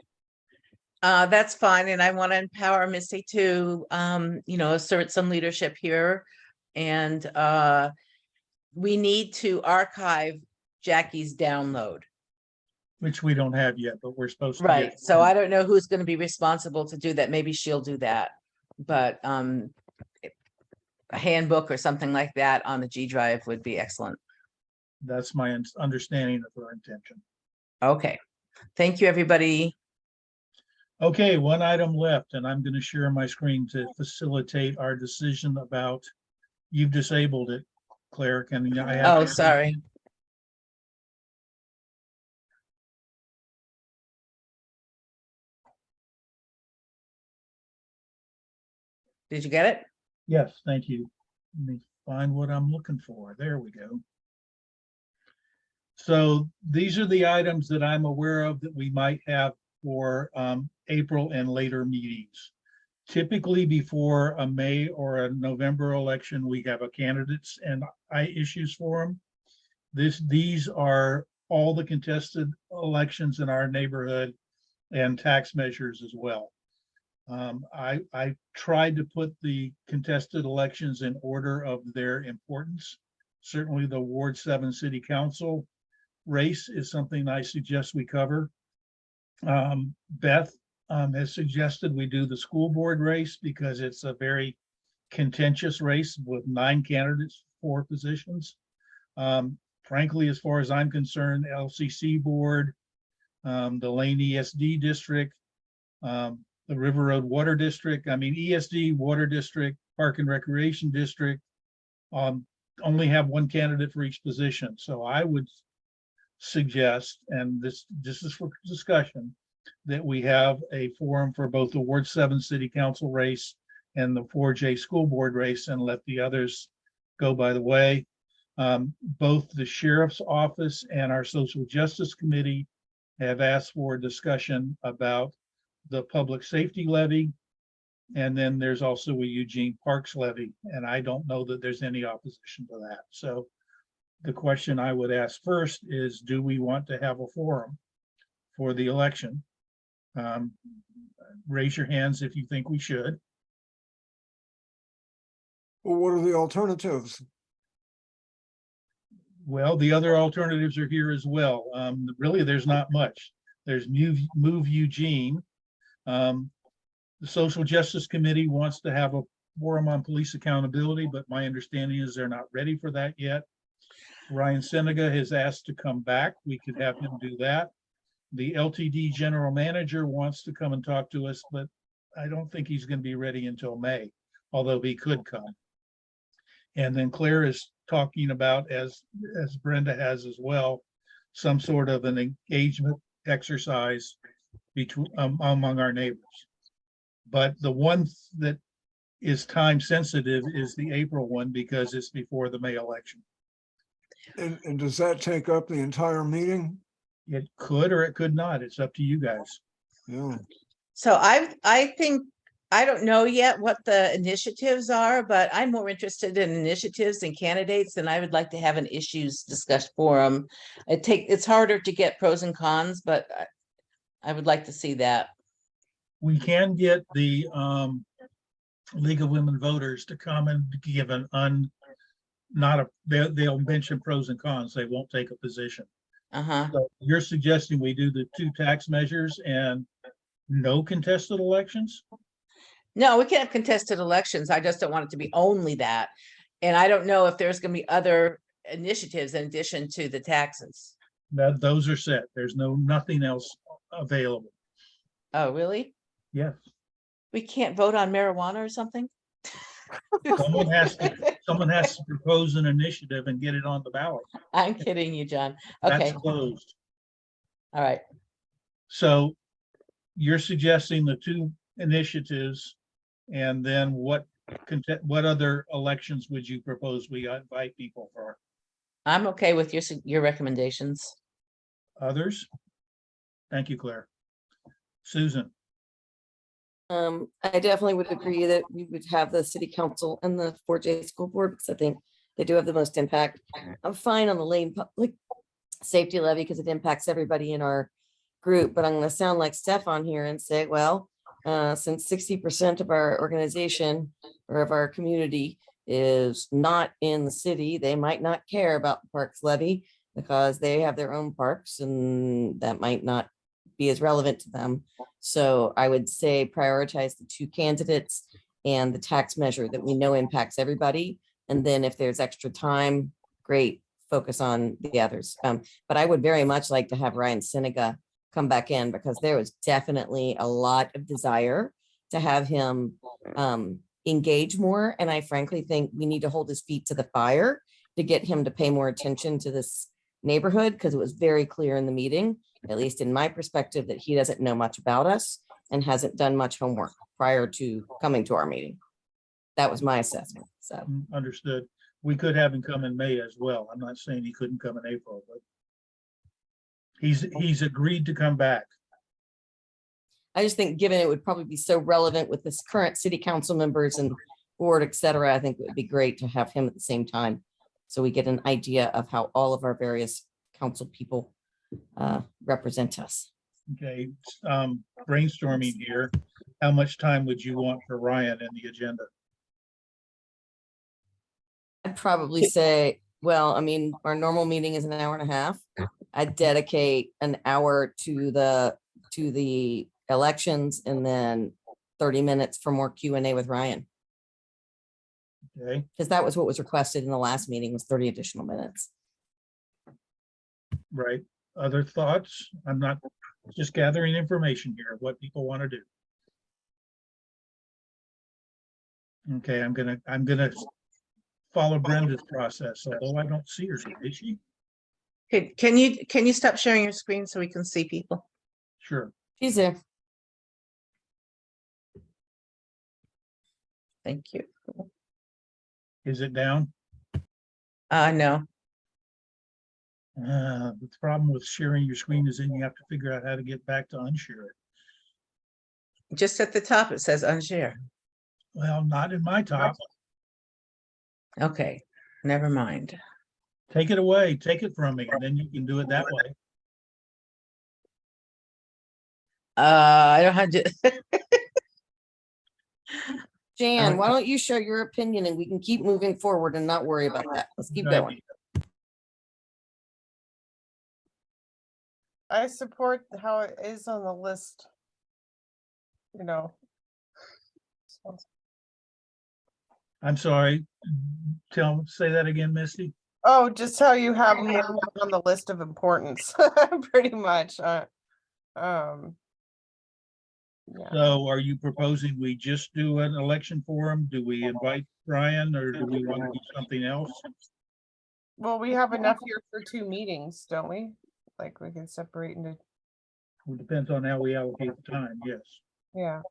That's fine, and I want to empower Missy to, assert some leadership here. And we need to archive Jackie's download. Which we don't have yet, but we're supposed to Right, get. so I don't know who's going to be responsible to do that. Maybe she'll do that. But a handbook or something like that on the G drive would be excellent. That's my understanding of her intention. Okay, thank you, everybody. Okay, one item left, and I'm going to share my screen to facilitate our decision about, you've disabled it, Claire, can I have? Oh, sorry. Did you get it? Yes, thank you. Let me find what I'm looking for. There we go. So these are the items that I'm aware of that we might have for April and later meetings. Typically before a May or a November election, we have a candidates and issues for them. These are all the contested elections in our neighborhood and tax measures as well. I tried to put the contested elections in order of their importance. Certainly the Ward 7 City Council race is something I suggest we cover. Beth has suggested we do the school board race because it's a very contentious race with 9 candidates for positions. Frankly, as far as I'm concerned, LCC board, the Lane ESD district, the River Road Water District, ESD, Water District, Park and Recreation District, only have 1 candidate for each position. So I would suggest, and this is for discussion, that we have a forum for both the Ward 7 City Council race and the 4J School Board race and let the others go by the way. Both the Sheriff's Office and our Social Justice Committee have asked for discussion about the public safety levy. And then there's also a Eugene Parks levy, and I don't know that there's any opposition to that. So the question I would ask first is, do we want to have a forum for the election? Raise your hands if you think we should. Well, what are the alternatives? Well, the other alternatives are here as well. Really, there's not much. There's Move Eugene. The Social Justice Committee wants to have a forum on police accountability, but my understanding is they're not ready for that yet. Ryan Seneca has asked to come back. We could have him do that. The LTD general manager wants to come and talk to us, but I don't think he's going to be ready until May, although he could come. And then Claire is talking about, as Brenda has as well, some sort of an engagement exercise between among our neighbors. But the one that is time sensitive is the April one because it's before the May election. And does that take up the entire meeting? It could or it could not. It's up to you guys. Yeah. So I think, I don't know yet what the initiatives are, but I'm more interested in initiatives and candidates, and I would like to have an issues discussion forum. It's harder to get pros and cons, but I would like to see that. We can get the League of Women Voters to come and give they'll mention pros and cons. They won't take a position. Uh-huh. So you're suggesting we do the 2 tax measures and no contested elections? No, we can have contested elections. I just don't want it to be only that. And I don't know if there's gonna be other initiatives in addition to the taxes. That those are set. There's nothing else available. Oh, really? Yes. We can't vote on marijuana or something? Someone has to propose an initiative and get it on the ballot. I'm kidding you, John. That's Okay, closed. all right. So you're suggesting the 2 initiatives, and then what other elections would you propose we invite people for? I'm okay with your recommendations. Others? Thank you, Claire. Susan, I definitely would agree that we would have the city council and the 4J school board, because I think they do have the most impact. I'm fine on the lane public safety levy because it impacts everybody in our group, but I'm gonna sound like Stefan here and say, well, since 60% of our organization or of our community is not in the city, they might not care about the parks levy because they have their own parks and that might not be as relevant to them. So I would say prioritize the 2 candidates and the tax measure that we know impacts everybody. And then if there's extra time, great, focus on the others. But I would very much like to have Ryan Seneca come back in because there was definitely a lot of desire to have him engage more. And I frankly think we need to hold his feet to the fire to get him to pay more attention to this neighborhood, because it was very clear in the meeting, at least in my perspective, that he doesn't know much about us and hasn't done much homework prior to coming to our meeting. That was my assessment. So understood. We could have him come in May as well. I'm not saying he couldn't come in April, but he's agreed to come back. I just think given it would probably be so relevant with this current city council members and board, et cetera, I think it would be great to have him at the same time. So we get an idea of how all of our various council people represent us. Okay, brainstorming here. How much time would you want for Ryan in the agenda? I'd probably say, well, I mean, our normal meeting is an hour and a half. I'd dedicate an hour to the elections and then 30 minutes for more Q&A with Ryan. Okay, Because that was what was requested in the last meeting, was 30 additional minutes. right. Other thoughts? I'm not just gathering information here of what people want to do. Okay, I'm gonna follow Brenda's process, although I don't see her, is she? Can you stop sharing your screen so we can see people? Sure. She's there. Thank you. Is it down? No. The problem with sharing your screen is then you have to figure out how to get back to unshare it. Just at the top, it says unshare. Well, not in my top. Okay, never mind. Take it away, take it from me, and then you can do it that way. I don't have to. Jan, why don't you share your opinion and we can keep moving forward and not worry about that. Let's keep Good going. idea. I support how it is on the list. You know. So, I'm sorry. Say that again, Misty. Oh, just how you have them on the list of importance, pretty much. Um, yeah. So are you proposing we just do an election forum? Do we invite Brian or do we want to do something else? Well, we have enough here for 2 meetings, don't we? Like we can separate into, It depends on how we allocate the time, yes. yeah.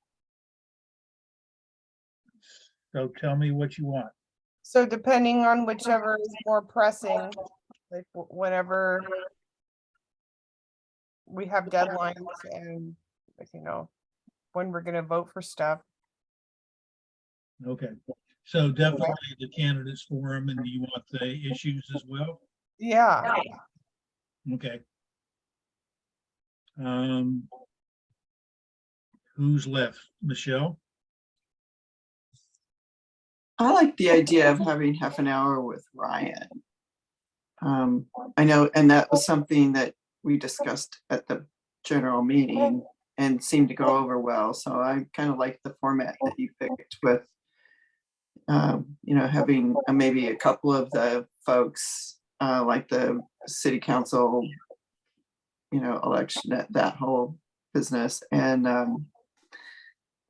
So tell me what you want. So depending on whichever is more pressing, like whenever we have deadlines and, like, when we're gonna vote for stuff. Okay, so definitely the candidates forum, and do you want the issues as well? Yeah, Okay. Who's left? Michelle? I like the idea of having half an hour with Ryan. I know, and that was something that we discussed at the general meeting and seemed to go over well. So I kind of like the format that you picked with, having maybe a couple of the folks, like the city council, election, that whole business, and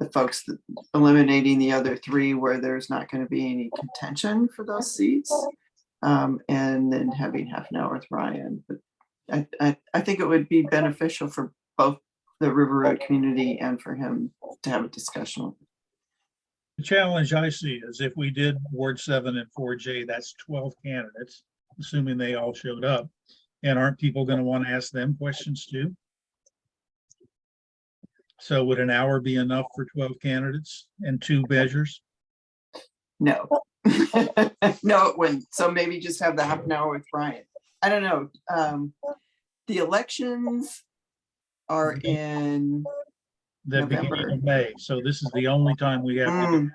the folks eliminating the other 3 where there's not going to be any contention for those seats, and then having half an hour with Ryan. But I think it would be beneficial for both the River Road community and for him to have a discussion. The challenge I see is if we did Ward 7 and 4J, that's 12 candidates, assuming they all showed up. And aren't people going to want to ask them questions too? So would an hour be enough for 12 candidates and 2 measures? No. No, it wouldn't. So maybe just have the half an hour with Ryan. I don't know. The elections are in The beginning November. of May. So this is the only time we have to do.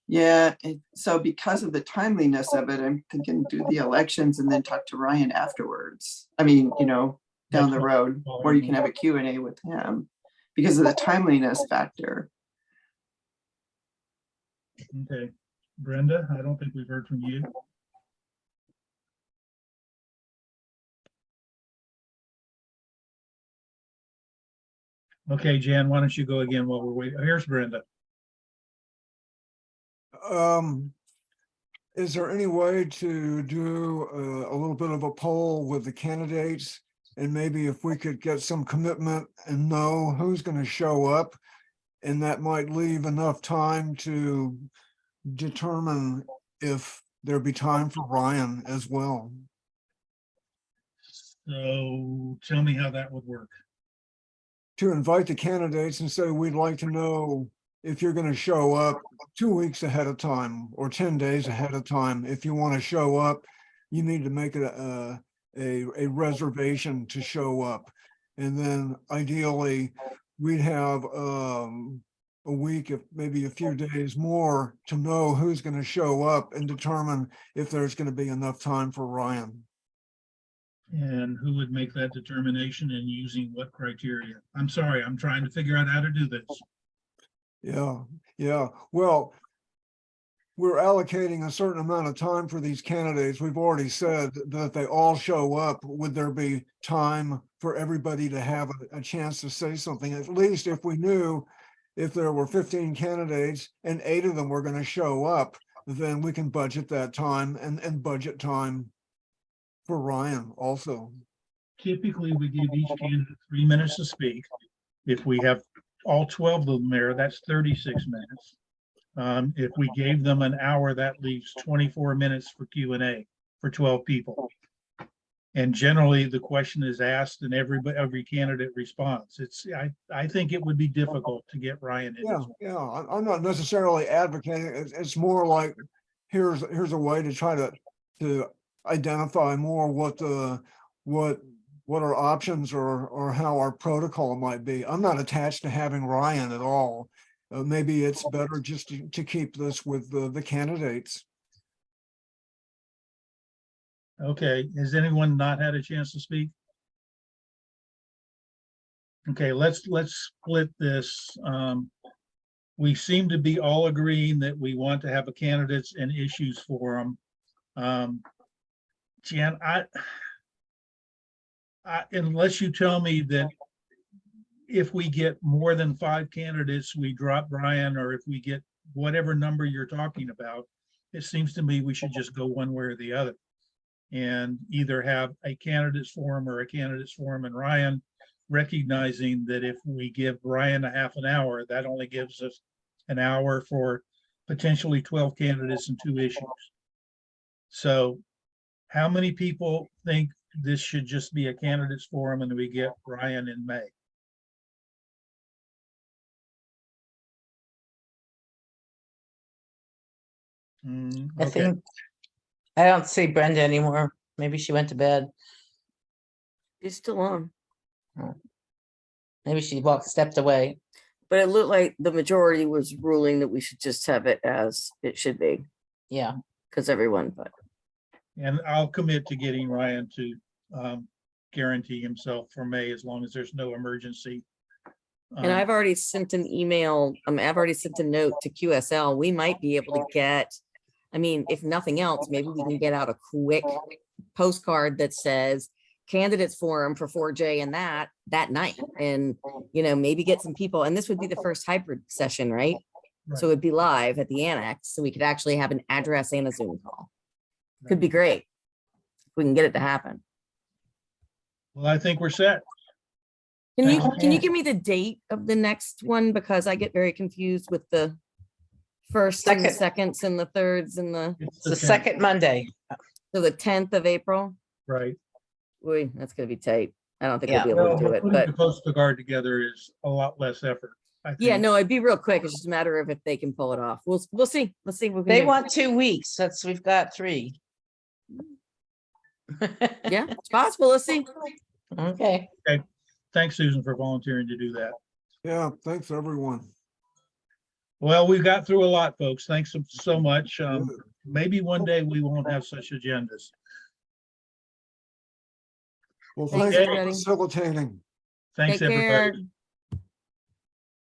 Yeah, so because of the timeliness of it, I'm thinking do the elections and then talk to Ryan afterwards. I mean, down the road, where you can have a Q&A with him because of the timeliness factor. Okay. Brenda, I don't think we've heard from you. Okay, Jan, why don't you go again while we're waiting? Here's Brenda. Is there any way to do a little bit of a poll with the candidates? And maybe if we could get some commitment and know who's going to show up, and that might leave enough time to determine if there'll be time for Ryan as well. So tell me how that would work. To invite the candidates and say, we'd like to know if you're going to show up 2 weeks ahead of time or 10 days ahead of time. If you want to show up, you need to make it a reservation to show up. And then ideally we'd have a week, if maybe a few days more, to know who's going to show up and determine if there's going to be enough time for Ryan. And who would make that determination and using what criteria? I'm sorry, I'm trying to figure out how to do this. Yeah. Well, we're allocating a certain amount of time for these candidates. We've already said that they all show up. Would there be time for everybody to have a chance to say something? At least if we knew if there were 15 candidates and 8 of them were going to show up, then we can budget that time and budget time for Ryan also. Typically, we give each candidate 3 minutes to speak. If we have all 12 of them there, that's 36 minutes. If we gave them an hour, that leaves 24 minutes for Q&A for 12 people. And generally the question is asked and every candidate responds. I think it would be difficult to get Ryan in. Yeah. I'm not necessarily advocating. It's more like, here's a way to try to identify more what our options or how our protocol might be. I'm not attached to having Ryan at all. Maybe it's better just to keep this with the candidates. Okay, has anyone not had a chance to speak? Okay, let's split this. We seem to be all agreeing that we want to have a candidates and issues forum. Jan, unless you tell me that if we get more than 5 candidates, we drop Brian, or if we get whatever number you're talking about, it seems to me we should just go one way or the other. And either have a candidates forum or a candidates forum and Ryan, recognizing that if we give Ryan a half an hour, that only gives us an hour for potentially 12 candidates and 2 issues. So how many people think this should just be a candidates forum and we get Ryan in May? I Okay, think, I don't see Brenda anymore. Maybe she went to bed. She's still on, Maybe she stepped away. but it looked like the majority was ruling that we should just have it as it should be, Yeah. because everyone, but and I'll commit to getting Ryan to guarantee himself for May as long as there's no emergency. and I've already sent an email, I've already sent a note to QSL. We might be able to get, I mean, if nothing else, maybe we can get out a quick postcard that says candidates forum for 4J and that night. And, you know, maybe get some people, and this would be the first hybrid session, right? So it'd be live at the annex, so we could actually have an address and a Zoom call. Could be great. If we can get it to happen. Well, I think we're set. Can you Okay. give me the date of the next one? Because I get very confused with the first and the Second. seconds and the thirds and It's the second Monday. so the 10th of April. Right. Boy, that's gonna be tight. I don't think Yeah. we'll be able to do Well, it, putting but the Coast Guard together is a lot less effort, I think. yeah, no, it'd be real quick. It's just a matter of if they can pull it off. We'll see. Let's see what we They can do. want 2 weeks. We've got 3. Yeah, it's possible. Let's see. Okay. Thanks, Susan, for volunteering to do that. Yeah, thanks, everyone. Well, we got through a lot, folks. Thanks so much. Good. Maybe one day we won't have such agendas. Well, Thanks, thanks for everybody. facilitating. Thanks, Take everybody. care.